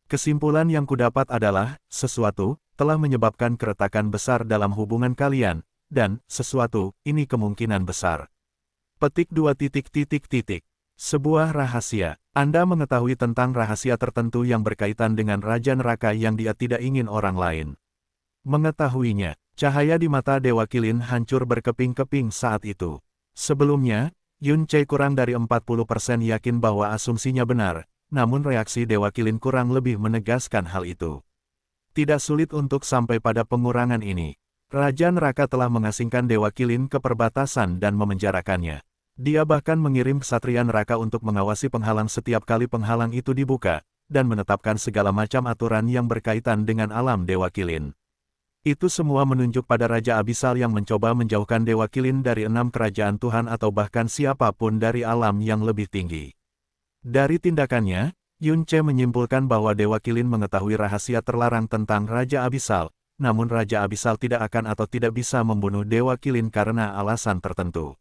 A: Kesimpulan yang kudapat adalah, sesuatu telah menyebabkan keretakan besar dalam hubungan kalian, dan sesuatu ini kemungkinan besar. Petik 2. Sebuah rahasia. Anda mengetahui tentang rahasia tertentu yang berkaitan dengan Raja Neraka yang dia tidak ingin orang lain mengetahuinya. Cahaya di mata Dewa Qilin hancur berkeping-keping saat itu. Sebelumnya, Yun Ce kurang dari 40% yakin bahwa asumsinya benar, namun reaksi Dewa Qilin kurang lebih menegaskan hal itu. Tidak sulit untuk sampai pada pengurangan ini. Raja Neraka telah mengasingkan Dewa Qilin ke perbatasan dan memenjarakannya. Dia bahkan mengirim ksatria neraka untuk mengawasi penghalang setiap kali penghalang itu dibuka, dan menetapkan segala macam aturan yang berkaitan dengan alam Dewa Qilin. Itu semua menunjuk pada Raja Abyssal yang mencoba menjauhkan Dewa Qilin dari 6 kerajaan Tuhan atau bahkan siapapun dari alam yang lebih tinggi. Dari tindakannya, Yun Ce menyimpulkan bahwa Dewa Qilin mengetahui rahasia terlarang tentang Raja Abyssal, namun Raja Abyssal tidak akan atau tidak bisa membunuh Dewa Qilin karena alasan tertentu.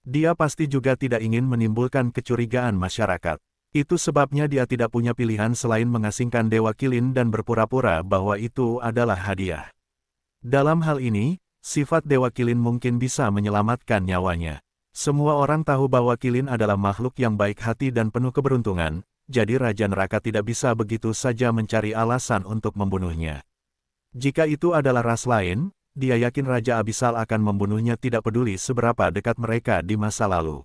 A: Dia pasti juga tidak ingin menimbulkan kecurigaan masyarakat. Itu sebabnya dia tidak punya pilihan selain mengasingkan Dewa Qilin dan berpura-pura bahwa itu adalah hadiah. Dalam hal ini, sifat Dewa Qilin mungkin bisa menyelamatkan nyawanya. Semua orang tahu bahwa Qilin adalah makhluk yang baik hati dan penuh keberuntungan, jadi Raja Neraka tidak bisa begitu saja mencari alasan untuk membunuhnya. Jika itu adalah ras lain, dia yakin Raja Abisal akan membunuhnya tidak peduli seberapa dekat mereka di masa lalu.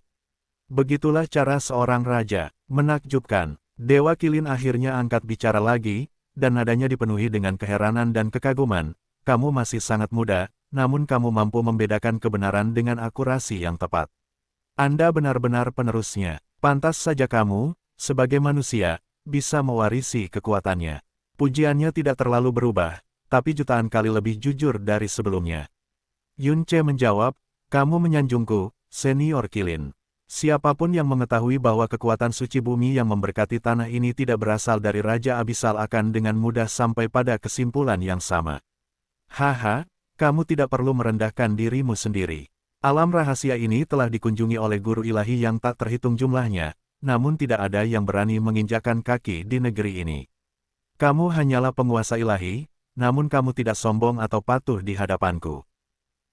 A: Begitulah cara seorang raja. Menakjubkan. Dewa Kilin akhirnya angkat bicara lagi, dan nadanya dipenuhi dengan keheranan dan kekaguman. Kamu masih sangat muda, namun kamu mampu membedakan kebenaran dengan akurasi yang tepat. Anda benar-benar penerusnya. Pantas saja kamu, sebagai manusia, bisa mewarisi kekuatannya. Pujiannya tidak terlalu berubah, tapi jutaan kali lebih jujur dari sebelumnya. Yun Ce menjawab, kamu menyanjungku, Senior Kilin. Siapapun yang mengetahui bahwa kekuatan suci bumi yang memberkati tanah ini tidak berasal dari Raja Abisal akan dengan mudah sampai pada kesimpulan yang sama. Haha, kamu tidak perlu merendahkan dirimu sendiri. Alam rahasia ini telah dikunjungi oleh guru ilahi yang tak terhitung jumlahnya, namun tidak ada yang berani menginjakkan kaki di negeri ini. Kamu hanyalah penguasa ilahi, namun kamu tidak sombong atau patuh di hadapanku.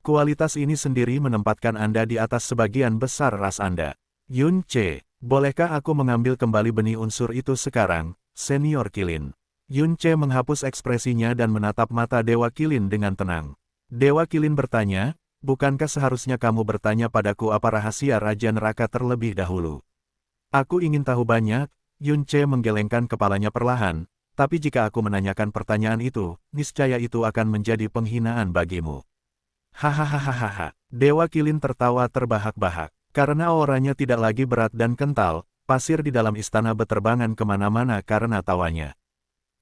A: Kualitas ini sendiri menempatkan Anda di atas sebagian besar ras Anda. Yun Ce, bolehkah aku mengambil kembali benih unsur itu sekarang, Senior Kilin? Yun Ce menghapus ekspresinya dan menatap mata Dewa Kilin dengan tenang. Dewa Kilin bertanya, bukankah seharusnya kamu bertanya padaku apa rahasia Raja Neraka terlebih dahulu? Aku ingin tahu banyak. Yun Ce menggelengkan kepalanya perlahan. Tapi jika aku menanyakan pertanyaan itu, niscaya itu akan menjadi penghinaan bagimu. Hahaha. Dewa Kilin tertawa terbahak-bahak. Karena auranya tidak lagi berat dan kental, pasir di dalam istana berterbangan kemana-mana karena tawanya.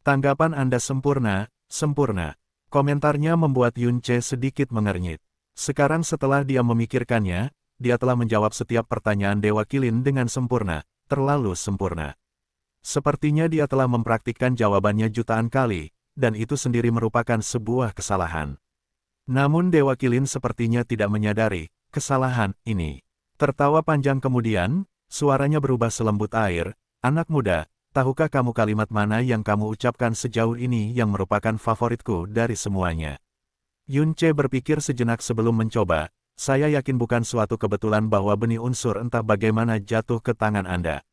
A: Tanggapan Anda sempurna, sempurna. Komentarnya membuat Yun Ce sedikit mengernyit. Sekarang setelah dia memikirkannya, dia telah menjawab setiap pertanyaan Dewa Kilin dengan sempurna, terlalu sempurna. Sepertinya dia telah mempraktikkan jawabannya jutaan kali, dan itu sendiri merupakan sebuah kesalahan. Namun Dewa Kilin sepertinya tidak menyadari kesalahan ini. Tertawa panjang kemudian, suaranya berubah selembut air, anak muda, tahukah kamu kalimat mana yang kamu ucapkan sejauh ini yang merupakan favoritku dari semuanya? Yun Ce berpikir sejenak sebelum mencoba, saya yakin bukan suatu kebetulan bahwa benih unsur entah bagaimana jatuh ke tangan Anda.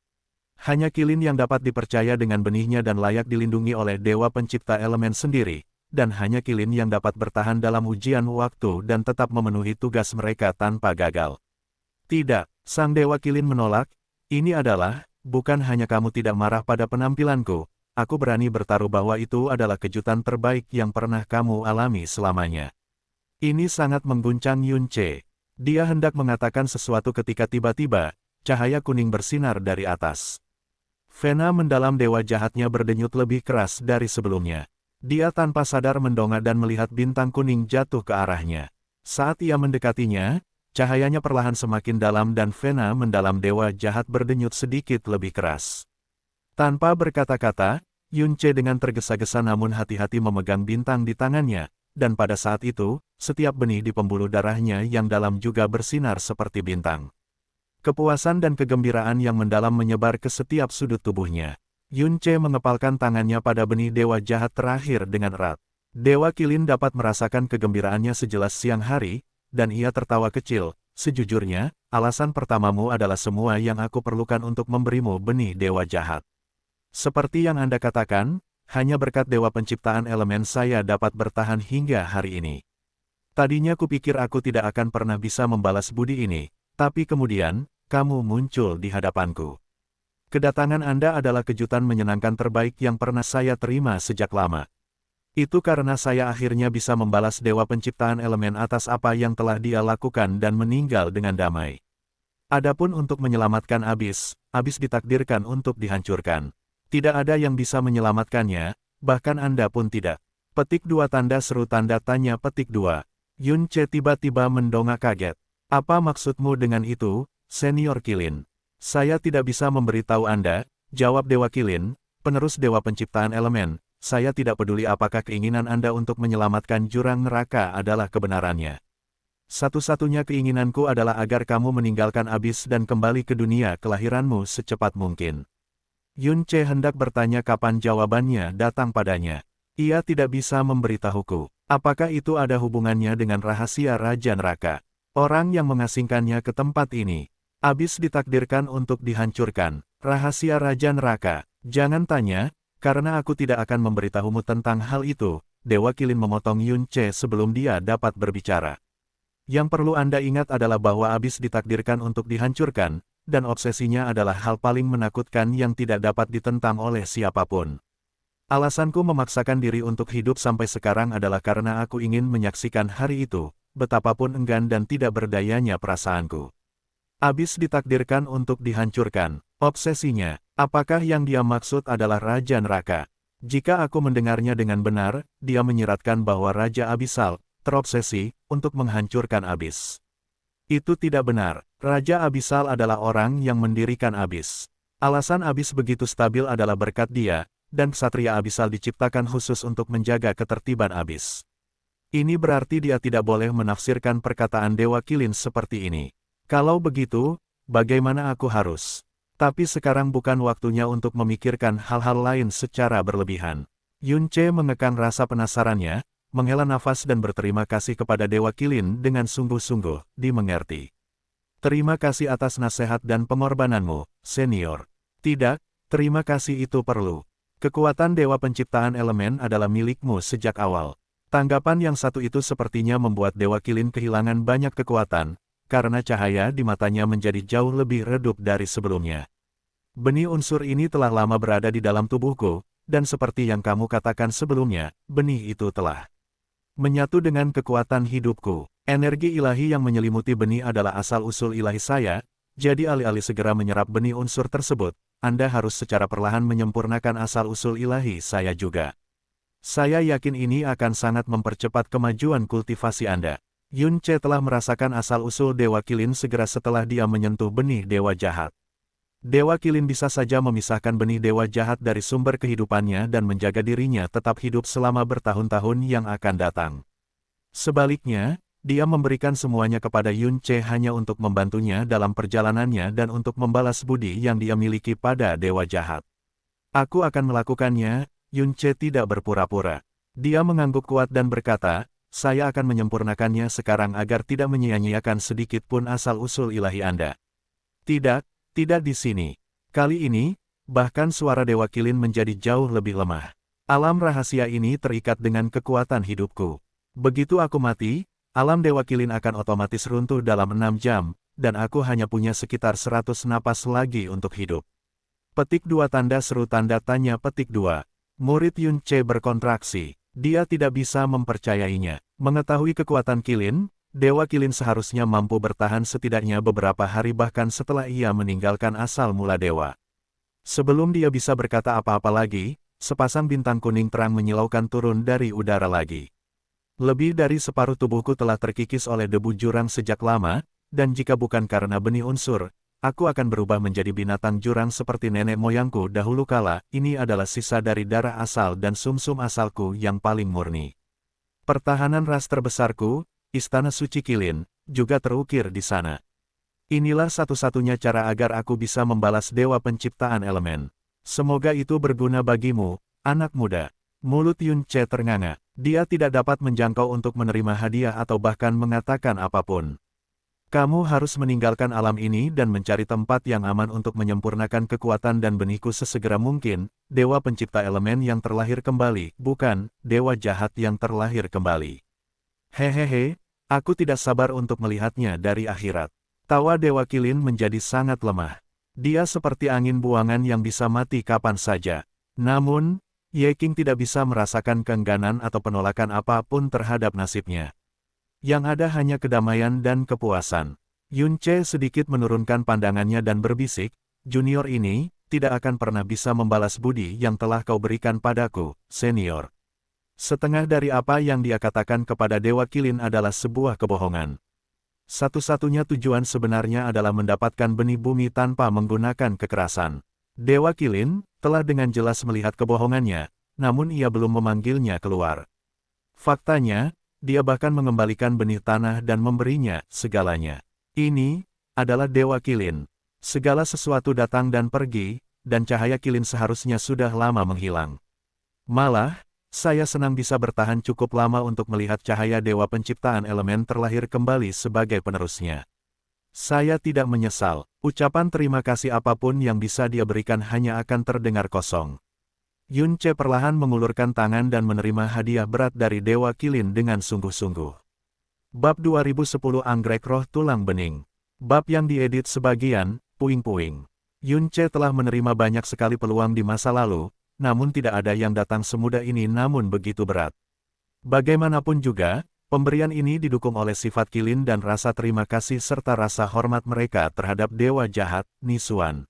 A: Hanya Kilin yang dapat dipercaya dengan benihnya dan layak dilindungi oleh Dewa Pencipta Elemen sendiri, dan hanya Kilin yang dapat bertahan dalam ujian waktu dan tetap memenuhi tugas mereka tanpa gagal. Tidak, Sang Dewa Kilin menolak, ini adalah, bukan hanya kamu tidak marah pada penampilanku, aku berani bertaruh bahwa itu adalah kejutan terbaik yang pernah kamu alami selamanya. Ini sangat mengguncang Yun Ce. Dia hendak mengatakan sesuatu ketika tiba-tiba, cahaya kuning bersinar dari atas. Vena mendalam dewa jahatnya berdenyut lebih keras dari sebelumnya. Dia tanpa sadar mendongak dan melihat bintang kuning jatuh ke arahnya. Saat ia mendekatinya, cahayanya perlahan semakin dalam dan Vena mendalam dewa jahat berdenyut sedikit lebih keras. Tanpa berkata-kata, Yun Ce dengan tergesa-gesa namun hati-hati memegang bintang di tangannya, dan pada saat itu, setiap benih di pembuluh darahnya yang dalam juga bersinar seperti bintang. Kepuasan dan kegembiraan yang mendalam menyebar ke setiap sudut tubuhnya. Yun Ce mengepalkan tangannya pada benih dewa jahat terakhir dengan erat. Dewa Kilin dapat merasakan kegembiraannya sejelas siang hari, dan ia tertawa kecil. Sejujurnya, alasan pertamamu adalah semua yang aku perlukan untuk memberimu benih dewa jahat. Seperti yang Anda katakan, hanya berkat Dewa Penciptaan Elemen saya dapat bertahan hingga hari ini. Tadinya kupikir aku tidak akan pernah bisa membalas budi ini. Tapi kemudian, kamu muncul di hadapanku. Kedatangan Anda adalah kejutan menyenangkan terbaik yang pernah saya terima sejak lama. Itu karena saya akhirnya bisa membalas Dewa Penciptaan Elemen atas apa yang telah dia lakukan dan meninggal dengan damai. Adapun untuk menyelamatkan Abis ditakdirkan untuk dihancurkan. Tidak ada yang bisa menyelamatkannya, bahkan Anda pun tidak. Petik 2 tanda seru tanda tanya petik 2. Yun Ce tiba-tiba mendongak kaget. Apa maksudmu dengan itu, Senior Kilin? Saya tidak bisa memberitahu Anda, jawab Dewa Kilin, penerus Dewa Penciptaan Elemen. Saya tidak peduli apakah keinginan Anda untuk menyelamatkan jurang neraka adalah kebenarannya. Satu-satunya keinginanku adalah agar kamu meninggalkan Abis dan kembali ke dunia kelahiranmu secepat mungkin. Yun Ce hendak bertanya kapan jawabannya datang padanya. Ia tidak bisa memberitahuku. Apakah itu ada hubungannya dengan rahasia Raja Neraka? Orang yang mengasingkannya ke tempat ini. Abis ditakdirkan untuk dihancurkan. Rahasia Raja Neraka. Jangan tanya, karena aku tidak akan memberitahumu tentang hal itu. Dewa Kilin memotong Yun Ce sebelum dia dapat berbicara. Yang perlu Anda ingat adalah bahwa abis ditakdirkan untuk dihancurkan, dan obsesinya adalah hal paling menakutkan yang tidak dapat ditentang oleh siapapun. Alasanku memaksakan diri untuk hidup sampai sekarang adalah karena aku ingin menyaksikan hari itu, betapapun enggan dan tidak berdayanya perasaanku. Abis ditakdirkan untuk dihancurkan, obsesinya, apakah yang dia maksud adalah Raja Neraka? Jika aku mendengarnya dengan benar, dia menyiratkan bahwa Raja Abisal terobsesi untuk menghancurkan Abis. Itu tidak benar. Raja Abisal adalah orang yang mendirikan Abis. Alasan Abis begitu stabil adalah berkat dia, dan Ksatria Abisal diciptakan khusus untuk menjaga ketertiban Abis. Ini berarti dia tidak boleh menafsirkan perkataan Dewa Kilin seperti ini. Kalau begitu, bagaimana aku harus? Tapi sekarang bukan waktunya untuk memikirkan hal-hal lain secara berlebihan. Yun Ce mengekang rasa penasarannya, menghela nafas dan berterima kasih kepada Dewa Kilin dengan sungguh-sungguh, dimengerti. Terima kasih atas nasihat dan pengorbananmu, senior. Tidak, terima kasih itu perlu. Kekuatan Dewa Penciptaan Elemen adalah milikmu sejak awal. Tanggapan yang satu itu sepertinya membuat Dewa Kilin kehilangan banyak kekuatan, karena cahaya di matanya menjadi jauh lebih redup dari sebelumnya. Benih unsur ini telah lama berada di dalam tubuhku, dan seperti yang kamu katakan sebelumnya, benih itu telah menyatu dengan kekuatan hidupku. Energi ilahi yang menyelimuti benih adalah asal-usul ilahi saya, jadi alih-alih segera menyerap benih unsur tersebut, Anda harus secara perlahan menyempurnakan asal-usul ilahi saya juga. Saya yakin ini akan sangat mempercepat kemajuan kultivasi Anda. Yun Ce telah merasakan asal-usul Dewa Kilin segera setelah dia menyentuh benih Dewa Jahat. Dewa Kilin bisa saja memisahkan benih Dewa Jahat dari sumber kehidupannya dan menjaga dirinya tetap hidup selama bertahun-tahun yang akan datang. Sebaliknya, dia memberikan semuanya kepada Yun Ce hanya untuk membantunya dalam perjalanannya dan untuk membalas budi yang dia miliki pada Dewa Jahat. Aku akan melakukannya, Yun Ce tidak berpura-pura. Dia mengangguk kuat dan berkata, saya akan menyempurnakannya sekarang agar tidak menyia-nyiakan sedikit pun asal-usul ilahi Anda. Tidak, tidak di sini. Kali ini, bahkan suara Dewa Kilin menjadi jauh lebih lemah. Alam rahasia ini terikat dengan kekuatan hidupku. Begitu aku mati, alam Dewa Kilin akan otomatis runtuh dalam 6 jam, dan aku hanya punya sekitar 100 napas lagi untuk hidup. Petik 2 tanda seru tanda tanya petik 2. Murid Yun Ce berkontraksi. Dia tidak bisa mempercayainya. Mengetahui kekuatan Kilin, Dewa Kilin seharusnya mampu bertahan setidaknya beberapa hari bahkan setelah ia meninggalkan asal mula dewa. Sebelum dia bisa berkata apa-apa lagi, sepasang bintang kuning terang menyilaukan turun dari udara lagi. Lebih dari separuh tubuhku telah terkikis oleh debu jurang sejak lama, dan jika bukan karena benih unsur, aku akan berubah menjadi binatang jurang seperti nenek moyangku dahulu kala. Ini adalah sisa dari darah asal dan sumsum asalku yang paling murni. Pertahanan ras terbesarku, Istana Suci Kilin, juga terukir di sana. Inilah satu-satunya cara agar aku bisa membalas Dewa Penciptaan Elemen. Semoga itu berguna bagimu, anak muda. Mulut Yun Ce ternganga. Dia tidak dapat menjangkau untuk menerima hadiah atau bahkan mengatakan apapun. Kamu harus meninggalkan alam ini dan mencari tempat yang aman untuk menyempurnakan kekuatan dan benihku sesegera mungkin, Dewa Pencipta Elemen yang terlahir kembali, bukan, Dewa Jahat yang terlahir kembali. Hehehe, aku tidak sabar untuk melihatnya dari akhirat. Tawa Dewa Kilin menjadi sangat lemah. Dia seperti angin buangan yang bisa mati kapan saja. Namun, Ye King tidak bisa merasakan keengganan atau penolakan apapun terhadap nasibnya. Yang ada hanya kedamaian dan kepuasan. Yun Ce sedikit menurunkan pandangannya dan berbisik, junior ini tidak akan pernah bisa membalas budi yang telah kau berikan padaku, senior. Setengah dari apa yang dia katakan kepada Dewa Kilin adalah sebuah kebohongan. Satu-satunya tujuan sebenarnya adalah mendapatkan benih bumi tanpa menggunakan kekerasan. Dewa Kilin telah dengan jelas melihat kebohongannya, namun ia belum memanggilnya keluar. Faktanya, dia bahkan mengembalikan benih tanah dan memberinya segalanya. Ini adalah Dewa Kilin. Segala sesuatu datang dan pergi, dan cahaya Kilin seharusnya sudah lama menghilang. Malah, saya senang bisa bertahan cukup lama untuk melihat cahaya Dewa Penciptaan Elemen terlahir kembali sebagai penerusnya. Saya tidak menyesal. Ucapan terima kasih apapun yang bisa dia berikan hanya akan terdengar kosong. Yun Ce perlahan mengulurkan tangan dan menerima hadiah berat dari Dewa Kilin dengan sungguh-sungguh. Bab 2010 Anggrek Roh Tulang Bening. Bab yang diedit sebagian, puing-puing. Yun Ce telah menerima banyak sekali peluang di masa lalu, namun tidak ada yang datang semudah ini namun begitu berat. Bagaimanapun juga, pemberian ini didukung oleh sifat Kilin dan rasa terima kasih serta rasa hormat mereka terhadap dewa jahat, Nisuan.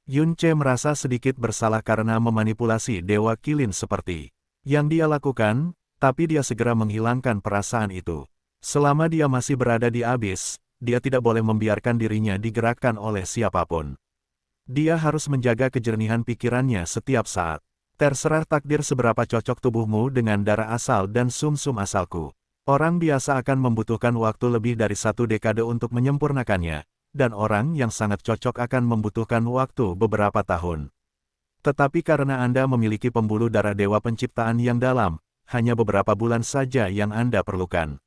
A: Yun Ce merasa sedikit bersalah karena memanipulasi dewa Kilin seperti yang dia lakukan, tapi dia segera menghilangkan perasaan itu. Selama dia masih berada di abyss, dia tidak boleh membiarkan dirinya digerakkan oleh siapapun. Dia harus menjaga kejernihan pikirannya setiap saat. Terserah takdir seberapa cocok tubuhmu dengan darah asal dan sum-sum asalku. Orang biasa akan membutuhkan waktu lebih dari 1 dekade untuk menyempurnakannya, dan orang yang sangat cocok akan membutuhkan waktu beberapa tahun. Tetapi karena Anda memiliki pembuluh darah dewa penciptaan yang dalam, hanya beberapa bulan saja yang Anda perlukan.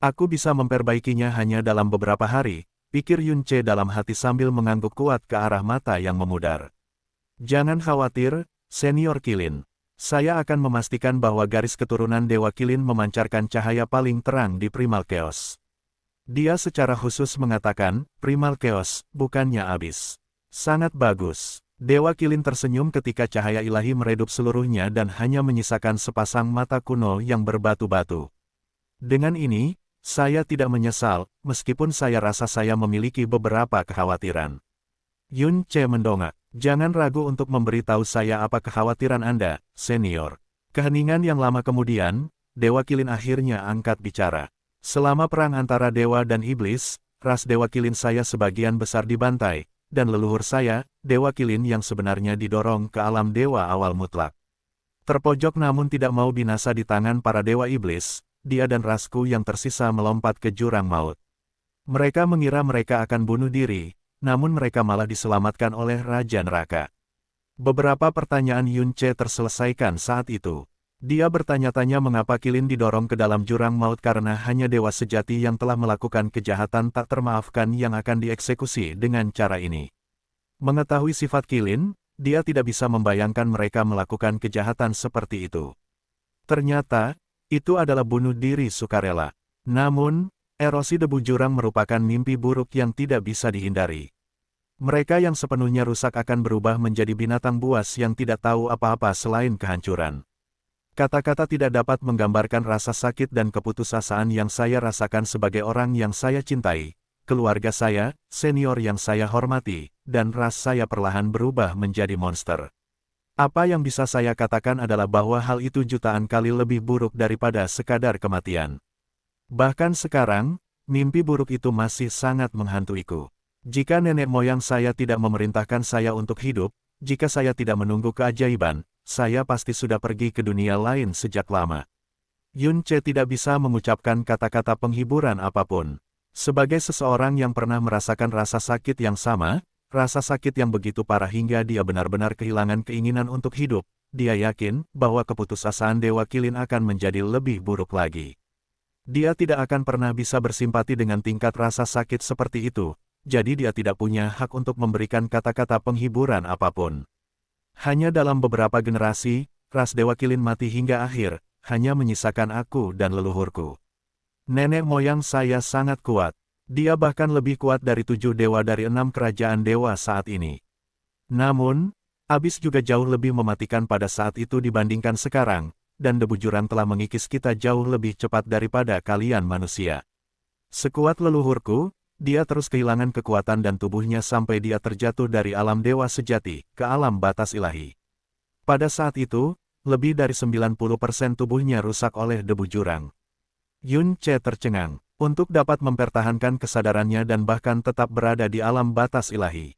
A: Aku bisa memperbaikinya hanya dalam beberapa hari, pikir Yun Ce dalam hati sambil mengangguk kuat ke arah mata yang memudar. Jangan khawatir, Senior Kilin. Saya akan memastikan bahwa garis keturunan Dewa Kilin memancarkan cahaya paling terang di Primal Chaos. Dia secara khusus mengatakan, Primal Chaos, bukannya abis. Sangat bagus. Dewa Kilin tersenyum ketika cahaya ilahi meredup seluruhnya dan hanya menyisakan sepasang mata kuno yang berbatu-batu. Dengan ini, saya tidak menyesal, meskipun saya rasa saya memiliki beberapa kekhawatiran. Yun Ce mendongak. Jangan ragu untuk memberitahu saya apa kekhawatiran Anda, senior. Keheningan yang lama kemudian, Dewa Kilin akhirnya angkat bicara. Selama perang antara Dewa dan Iblis, ras Dewa Kilin saya sebagian besar dibantai, dan leluhur saya, Dewa Kilin yang sebenarnya didorong ke alam Dewa awal mutlak. Terpojok namun tidak mau binasa di tangan para Dewa Iblis, dia dan rasku yang tersisa melompat ke jurang maut. Mereka mengira mereka akan bunuh diri, namun mereka malah diselamatkan oleh Raja Neraka. Beberapa pertanyaan Yun Ce terselesaikan saat itu. Dia bertanya-tanya mengapa Kilin didorong ke dalam jurang maut karena hanya dewa sejati yang telah melakukan kejahatan tak termaafkan yang akan dieksekusi dengan cara ini. Mengetahui sifat Kilin, dia tidak bisa membayangkan mereka melakukan kejahatan seperti itu. Ternyata, itu adalah bunuh diri sukarela. Namun, erosi debu jurang merupakan mimpi buruk yang tidak bisa dihindari. Mereka yang sepenuhnya rusak akan berubah menjadi binatang buas yang tidak tahu apa-apa selain kehancuran. Kata-kata tidak dapat menggambarkan rasa sakit dan keputusasaan yang saya rasakan sebagai orang yang saya cintai, keluarga saya, senior yang saya hormati, dan ras saya perlahan berubah menjadi monster. Apa yang bisa saya katakan adalah bahwa hal itu jutaan kali lebih buruk daripada sekadar kematian. Bahkan sekarang, mimpi buruk itu masih sangat menghantuiku. Jika nenek moyang saya tidak memerintahkan saya untuk hidup, jika saya tidak menunggu keajaiban, saya pasti sudah pergi ke dunia lain sejak lama. Yun Ce tidak bisa mengucapkan kata-kata penghiburan apapun. Sebagai seseorang yang pernah merasakan rasa sakit yang sama, rasa sakit yang begitu parah hingga dia benar-benar kehilangan keinginan untuk hidup, dia yakin bahwa keputusasaan Dewa Kilin akan menjadi lebih buruk lagi. Dia tidak akan pernah bisa bersimpati dengan tingkat rasa sakit seperti itu, jadi dia tidak punya hak untuk memberikan kata-kata penghiburan apapun. Hanya dalam beberapa generasi, ras Dewa Kilin mati hingga akhir, hanya menyisakan aku dan leluhurku. Nenek moyang saya sangat kuat. Dia bahkan lebih kuat dari 7 dewa dari 6 kerajaan dewa saat ini. Namun, Abyss juga jauh lebih mematikan pada saat itu dibandingkan sekarang, dan debu jurang telah mengikis kita jauh lebih cepat daripada kalian manusia. Sekuat leluhurku, dia terus kehilangan kekuatan dan tubuhnya sampai dia terjatuh dari alam dewa sejati ke alam batas ilahi. Pada saat itu, lebih dari 90% tubuhnya rusak oleh debu jurang. Yun Ce tercengang. Untuk dapat mempertahankan kesadarannya dan bahkan tetap berada di alam batas ilahi.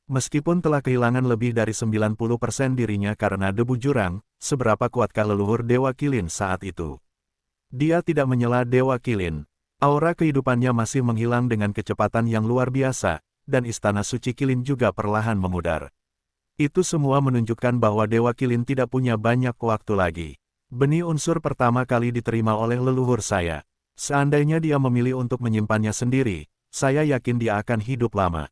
A: Meskipun telah kehilangan lebih dari 90% dirinya karena debu jurang, seberapa kuatkah leluhur Dewa Kilin saat itu? Dia tidak menyela Dewa Kilin. Aura kehidupannya masih menghilang dengan kecepatan yang luar biasa, dan istana suci Kilin juga perlahan memudar. Itu semua menunjukkan bahwa Dewa Kilin tidak punya banyak waktu lagi. Benih unsur pertama kali diterima oleh leluhur saya. Seandainya dia memilih untuk menyimpannya sendiri, saya yakin dia akan hidup lama.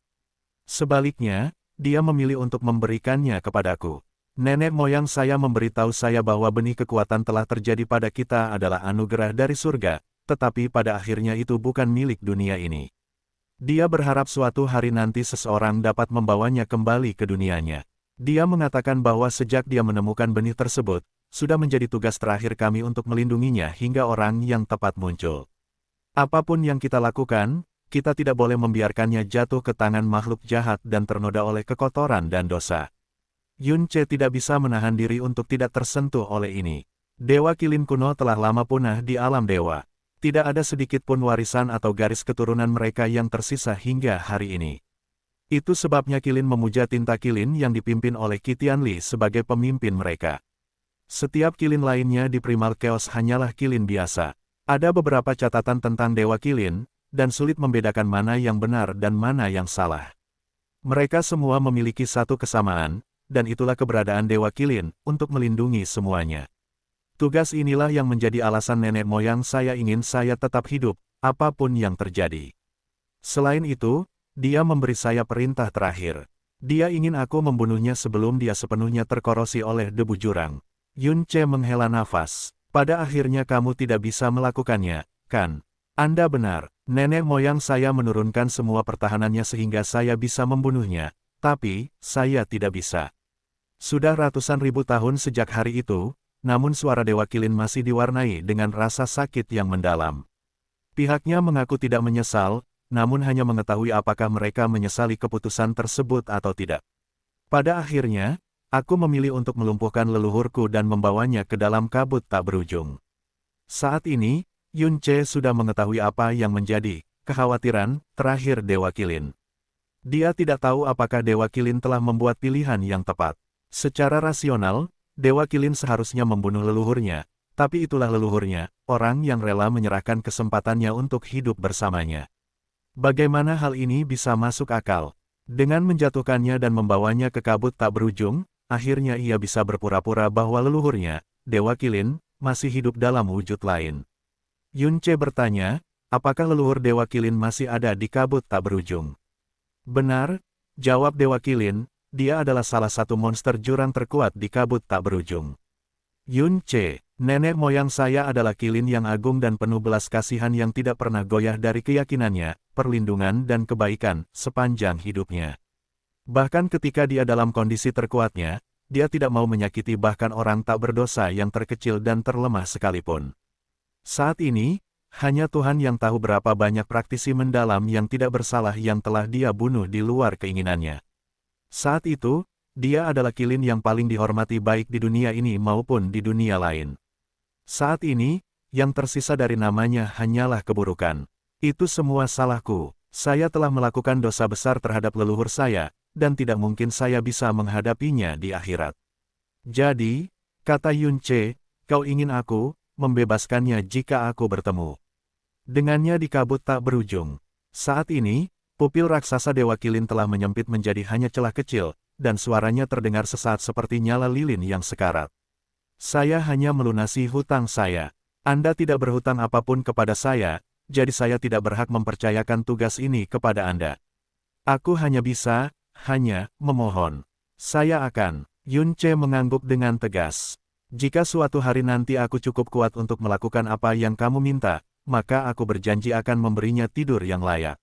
A: Sebaliknya, dia memilih untuk memberikannya kepadaku. Nenek moyang saya memberitahu saya bahwa benih kekuatan telah terjadi pada kita adalah anugerah dari surga, tetapi pada akhirnya itu bukan milik dunia ini. Dia berharap suatu hari nanti seseorang dapat membawanya kembali ke dunianya. Dia mengatakan bahwa sejak dia menemukan benih tersebut, sudah menjadi tugas terakhir kami untuk melindunginya hingga orang yang tepat muncul. Apapun yang kita lakukan, kita tidak boleh membiarkannya jatuh ke tangan makhluk jahat dan ternoda oleh kekotoran dan dosa. Yun Ce tidak bisa menahan diri untuk tidak tersentuh oleh ini. Dewa Qilin kuno telah lama punah di alam dewa. Tidak ada sedikit pun warisan atau garis keturunan mereka yang tersisa hingga hari ini. Itu sebabnya Qilin memuja tinta Qilin yang dipimpin oleh Qi Tianli sebagai pemimpin mereka. Setiap Qilin lainnya di Primal Chaos hanyalah Qilin biasa. Ada beberapa catatan tentang Dewa Qilin, dan sulit membedakan mana yang benar dan mana yang salah. Mereka semua memiliki satu kesamaan, dan itulah keberadaan Dewa Qilin untuk melindungi semuanya. Tugas inilah yang menjadi alasan nenek moyang saya ingin saya tetap hidup, apapun yang terjadi. Selain itu, dia memberi saya perintah terakhir. Dia ingin aku membunuhnya sebelum dia sepenuhnya terkorosi oleh debu jurang. Yun Ce menghela nafas. Pada akhirnya kamu tidak bisa melakukannya, kan? Anda benar, nenek moyang saya menurunkan semua pertahanannya sehingga saya bisa membunuhnya. Tapi, saya tidak bisa. Sudah ratusan ribu tahun sejak hari itu, namun suara Dewa Qilin masih diwarnai dengan rasa sakit yang mendalam. Pihaknya mengaku tidak menyesal, namun hanya mengetahui apakah mereka menyesali keputusan tersebut atau tidak. Pada akhirnya, aku memilih untuk melumpuhkan leluhurku dan membawanya ke dalam kabut tak berujung. Saat ini, Yun Ce sudah mengetahui apa yang menjadi kekhawatiran terakhir Dewa Qilin. Dia tidak tahu apakah Dewa Qilin telah membuat pilihan yang tepat. Secara rasional, Dewa Qilin seharusnya membunuh leluhurnya, tapi itulah leluhurnya, orang yang rela menyerahkan kesempatannya untuk hidup bersamanya. Bagaimana hal ini bisa masuk akal? Dengan menjatuhkannya dan membawanya ke kabut tak berujung, akhirnya ia bisa berpura-pura bahwa leluhurnya, Dewa Qilin, masih hidup dalam wujud lain. Yun Ce bertanya, apakah leluhur Dewa Qilin masih ada di kabut tak berujung? Benar, jawab Dewa Qilin, dia adalah salah satu monster jurang terkuat di kabut tak berujung. Yun Ce, nenek moyang saya adalah Qilin yang agung dan penuh belas kasihan yang tidak pernah goyah dari keyakinannya, perlindungan dan kebaikan, sepanjang hidupnya. Bahkan ketika dia dalam kondisi terkuatnya, dia tidak mau menyakiti bahkan orang tak berdosa yang terkecil dan terlemah sekalipun. Saat ini, hanya Tuhan yang tahu berapa banyak praktisi mendalam yang tidak bersalah yang telah dia bunuh di luar keinginannya. Saat itu, dia adalah Qilin yang paling dihormati baik di dunia ini maupun di dunia lain. Saat ini, yang tersisa dari namanya hanyalah keburukan. Itu semua salahku. Saya telah melakukan dosa besar terhadap leluhur saya, dan tidak mungkin saya bisa menghadapinya di akhirat. Jadi, kata Yun Ce, kau ingin aku membebaskannya jika aku bertemu dengannya di kabut tak berujung. Saat ini, pupil raksasa Dewa Qilin telah menyempit menjadi hanya celah kecil, dan suaranya terdengar sesaat seperti nyala lilin yang sekarat. Saya hanya melunasi hutang saya. Anda tidak berhutang apapun kepada saya, jadi saya tidak berhak mempercayakan tugas ini kepada Anda. Aku hanya bisa, hanya, memohon. Saya akan. Yun Ce mengangguk dengan tegas. Jika suatu hari nanti aku cukup kuat untuk melakukan apa yang kamu minta, maka aku berjanji akan memberinya tidur yang layak.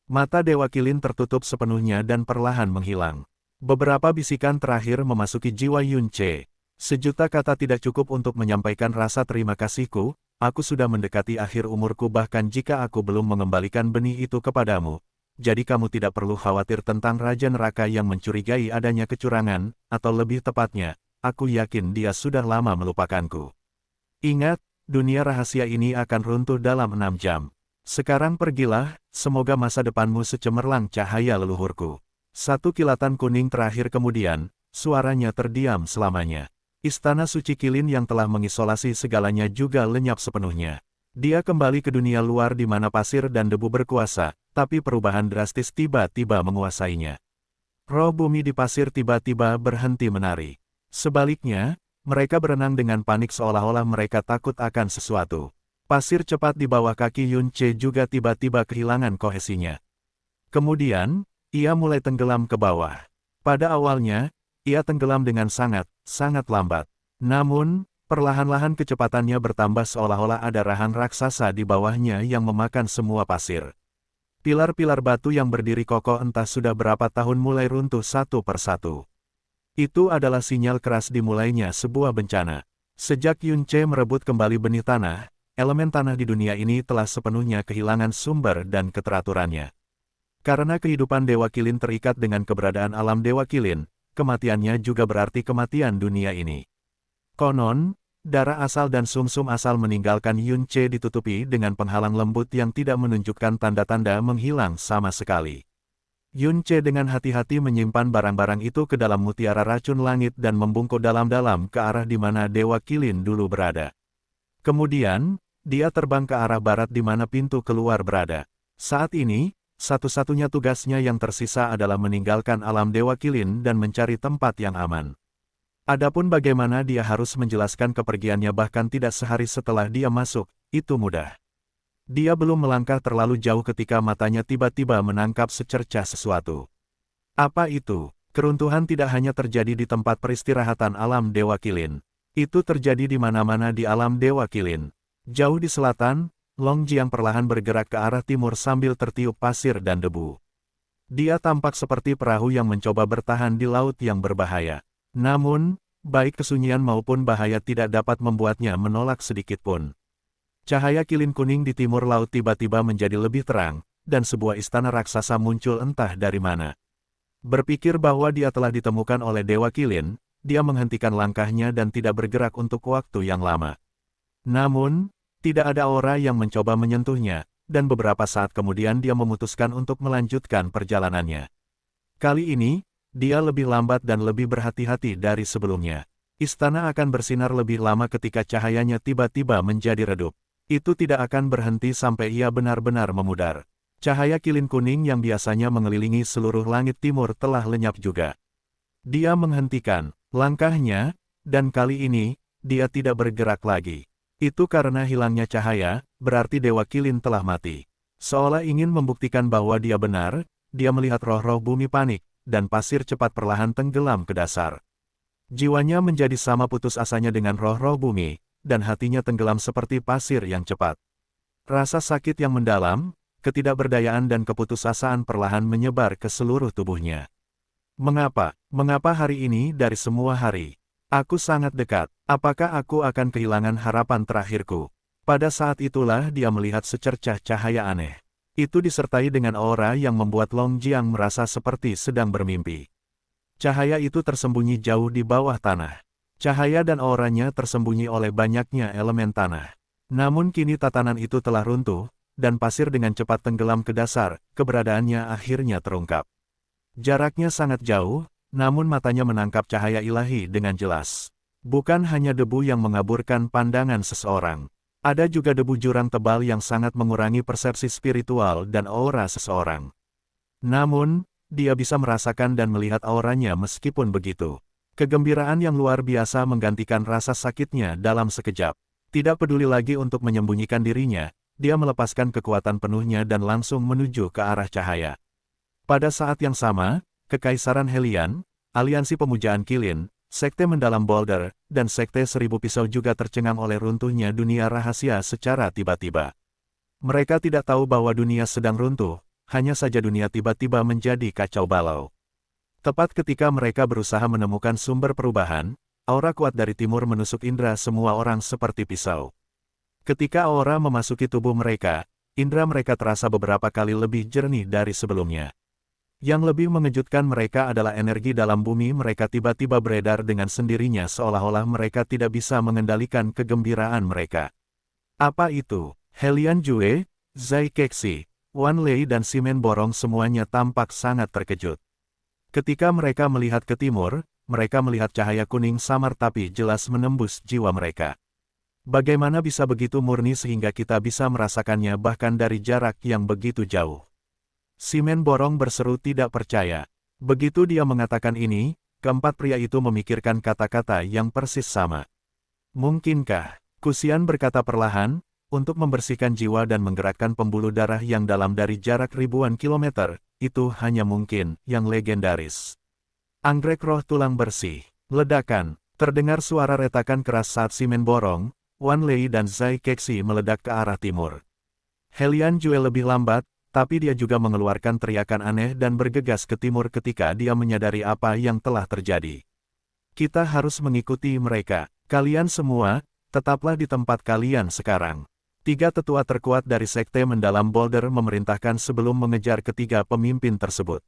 A: Mata Dewa Qilin tertutup sepenuhnya dan perlahan menghilang. Beberapa bisikan terakhir memasuki jiwa Yun Ce. Sejuta kata tidak cukup untuk menyampaikan rasa terima kasihku, aku sudah mendekati akhir umurku bahkan jika aku belum mengembalikan benih itu kepadamu. Jadi kamu tidak perlu khawatir tentang Raja Neraka yang mencurigai adanya kecurangan, atau lebih tepatnya, aku yakin dia sudah lama melupakanku. Ingat, dunia rahasia ini akan runtuh dalam 6 jam. Sekarang pergilah, semoga masa depanmu secemerlang cahaya leluhurku. Satu kilatan kuning terakhir kemudian, suaranya terdiam selamanya. Istana suci Qilin yang telah mengisolasi segalanya juga lenyap sepenuhnya. Dia kembali ke dunia luar di mana pasir dan debu berkuasa, tapi perubahan drastis tiba-tiba menguasainya. Roh bumi di pasir tiba-tiba berhenti menari. Sebaliknya, mereka berenang dengan panik seolah-olah mereka takut akan sesuatu. Pasir cepat di bawah kaki Yun Ce juga tiba-tiba kehilangan kohesinya. Kemudian, ia mulai tenggelam ke bawah. Pada awalnya, ia tenggelam dengan sangat lambat. Namun, perlahan-lahan kecepatannya bertambah seolah-olah ada rahang raksasa di bawahnya yang memakan semua pasir. Pilar-pilar batu yang berdiri kokoh entah sudah berapa tahun mulai runtuh satu persatu. Itu adalah sinyal keras dimulainya sebuah bencana. Sejak Yun Ce merebut kembali benih tanah, elemen tanah di dunia ini telah sepenuhnya kehilangan sumber dan keteraturannya. Karena kehidupan Dewa Qilin terikat dengan keberadaan alam Dewa Qilin, kematiannya juga berarti kematian dunia ini. Konon, darah asal dan sumsum asal meninggalkan Yun Ce ditutupi dengan penghalang lembut yang tidak menunjukkan tanda-tanda menghilang sama sekali. Yun Ce dengan hati-hati menyimpan barang-barang itu ke dalam mutiara racun langit dan membungkuk dalam-dalam ke arah di mana Dewa Qilin dulu berada. Kemudian, dia terbang ke arah barat di mana pintu keluar berada. Saat ini, satu-satunya tugasnya yang tersisa adalah meninggalkan alam Dewa Qilin dan mencari tempat yang aman. Adapun bagaimana dia harus menjelaskan kepergiannya bahkan tidak sehari setelah dia masuk, itu mudah. Dia belum melangkah terlalu jauh ketika matanya tiba-tiba menangkap secercah sesuatu. Apa itu? Keruntuhan tidak hanya terjadi di tempat peristirahatan alam Dewa Qilin. Itu terjadi di mana-mana di alam Dewa Qilin. Jauh di selatan, Long Jiang perlahan bergerak ke arah timur sambil tertiup pasir dan debu. Dia tampak seperti perahu yang mencoba bertahan di laut yang berbahaya. Namun, baik kesunyian maupun bahaya tidak dapat membuatnya menolak sedikitpun. Cahaya kilin kuning di timur laut tiba-tiba menjadi lebih terang, dan sebuah istana raksasa muncul entah dari mana. Berpikir bahwa dia telah ditemukan oleh Dewa Qilin, dia menghentikan langkahnya dan tidak bergerak untuk waktu yang lama. Namun, tidak ada orang yang mencoba menyentuhnya, dan beberapa saat kemudian dia memutuskan untuk melanjutkan perjalanannya. Kali ini, dia lebih lambat dan lebih berhati-hati dari sebelumnya. Istana akan bersinar lebih lama ketika cahayanya tiba-tiba menjadi redup. Itu tidak akan berhenti sampai ia benar-benar memudar. Cahaya kilin kuning yang biasanya mengelilingi seluruh langit timur telah lenyap juga. Dia menghentikan langkahnya, dan kali ini, dia tidak bergerak lagi. Itu karena hilangnya cahaya, berarti Dewa Qilin telah mati. Seolah ingin membuktikan bahwa dia benar, dia melihat roh-roh bumi panik, dan pasir cepat perlahan tenggelam ke dasar. Jiwanya menjadi sama putus asanya dengan roh-roh bumi, dan hatinya tenggelam seperti pasir yang cepat. Rasa sakit yang mendalam, ketidakberdayaan dan keputusasaan perlahan menyebar ke seluruh tubuhnya. Mengapa? Mengapa hari ini dari semua hari? Aku sangat dekat. Apakah aku akan kehilangan harapan terakhirku? Pada saat itulah dia melihat secercah cahaya aneh. Itu disertai dengan aura yang membuat Long Jiang merasa seperti sedang bermimpi. Cahaya itu tersembunyi jauh di bawah tanah. Cahaya dan auranya tersembunyi oleh banyaknya elemen tanah. Namun kini tatanan itu telah runtuh, dan pasir dengan cepat tenggelam ke dasar, keberadaannya akhirnya terungkap. Jaraknya sangat jauh, namun matanya menangkap cahaya ilahi dengan jelas. Bukan hanya debu yang mengaburkan pandangan seseorang. Ada juga debu jurang tebal yang sangat mengurangi persepsi spiritual dan aura seseorang. Namun, dia bisa merasakan dan melihat auranya meskipun begitu. Kegembiraan yang luar biasa menggantikan rasa sakitnya dalam sekejap. Tidak peduli lagi untuk menyembunyikan dirinya, dia melepaskan kekuatan penuhnya dan langsung menuju ke arah cahaya. Pada saat yang sama, Kekaisaran Helian, Aliansi Pemujaan Qilin, Sekte Mendalam Boulder, dan Sekte Seribu Pisau juga tercengang oleh runtuhnya dunia rahasia secara tiba-tiba. Mereka tidak tahu bahwa dunia sedang runtuh, hanya saja dunia tiba-tiba menjadi kacau balau. Tepat ketika mereka berusaha menemukan sumber perubahan, aura kuat dari timur menusuk indera semua orang seperti pisau. Ketika aura memasuki tubuh mereka, indera mereka terasa beberapa kali lebih jernih dari sebelumnya. Yang lebih mengejutkan mereka adalah energi dalam bumi mereka tiba-tiba beredar dengan sendirinya seolah-olah mereka tidak bisa mengendalikan kegembiraan mereka. Apa itu? Helian Jue, Zai Kexi, Wan Lei dan Simen Borong semuanya tampak sangat terkejut. Ketika mereka melihat ke timur, mereka melihat cahaya kuning samar tapi jelas menembus jiwa mereka. Bagaimana bisa begitu murni sehingga kita bisa merasakannya bahkan dari jarak yang begitu jauh? Simen Borong berseru tidak percaya. Begitu dia mengatakan ini, keempat pria itu memikirkan kata-kata yang persis sama. Mungkinkah? Kusian berkata perlahan, Untuk membersihkan jiwa dan menggerakkan pembuluh darah yang dalam dari jarak ribuan kilometer, itu hanya mungkin yang legendaris. Anggrek roh tulang bersih. Ledakan. Terdengar suara retakan keras saat Simen Borong, Wan Lei dan Zai Kexi meledak ke arah timur. Helian Jue lebih lambat, tapi dia juga mengeluarkan teriakan aneh dan bergegas ke timur ketika dia menyadari apa yang telah terjadi. Kita harus mengikuti mereka. Kalian semua, tetaplah di tempat kalian sekarang. 3 tetua terkuat dari Sekte Mendalam Boulder memerintahkan sebelum mengejar ketiga pemimpin tersebut.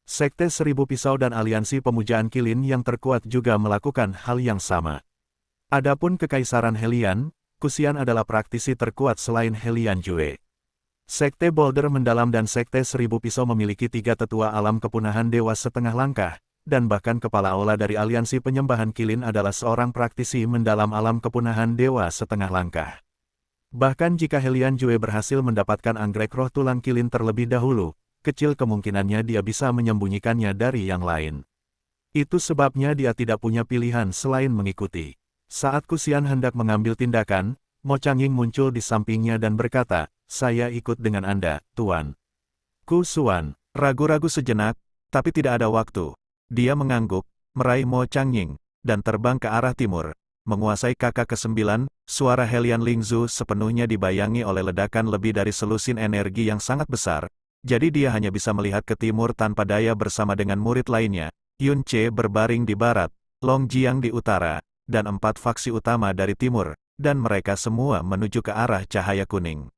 A: Sekte Seribu Pisau dan Aliansi Pemujaan Kilin yang terkuat juga melakukan hal yang sama. Adapun Kekaisaran Helian, Kusian adalah praktisi terkuat selain Helian Jue. Sekte Boulder Mendalam dan Sekte Seribu Pisau memiliki 3 tetua alam kepunahan dewa setengah langkah, dan bahkan kepala aula dari Aliansi Penyembahan Kilin adalah seorang praktisi mendalam alam kepunahan dewa setengah langkah. Bahkan jika Helian Jue berhasil mendapatkan anggrek roh tulang kilin terlebih dahulu, kecil kemungkinannya dia bisa menyembunyikannya dari yang lain. Itu sebabnya dia tidak punya pilihan selain mengikuti. Saat Kusian hendak mengambil tindakan, Mo Changying muncul di sampingnya dan berkata, "Saya ikut dengan Anda, Tuan." Kusuan ragu-ragu sejenak, tapi tidak ada waktu. Dia mengangguk, meraih Mo Changying, dan terbang ke arah timur. Menguasai kakak ke-9, suara Helian Lingzu sepenuhnya dibayangi oleh ledakan lebih dari selusin energi yang sangat besar. Jadi dia hanya bisa melihat ke timur tanpa daya bersama dengan murid lainnya, Yun Che berbaring di barat, Long Jiang di utara, dan 4 faksi utama dari timur, dan mereka semua menuju ke arah cahaya kuning.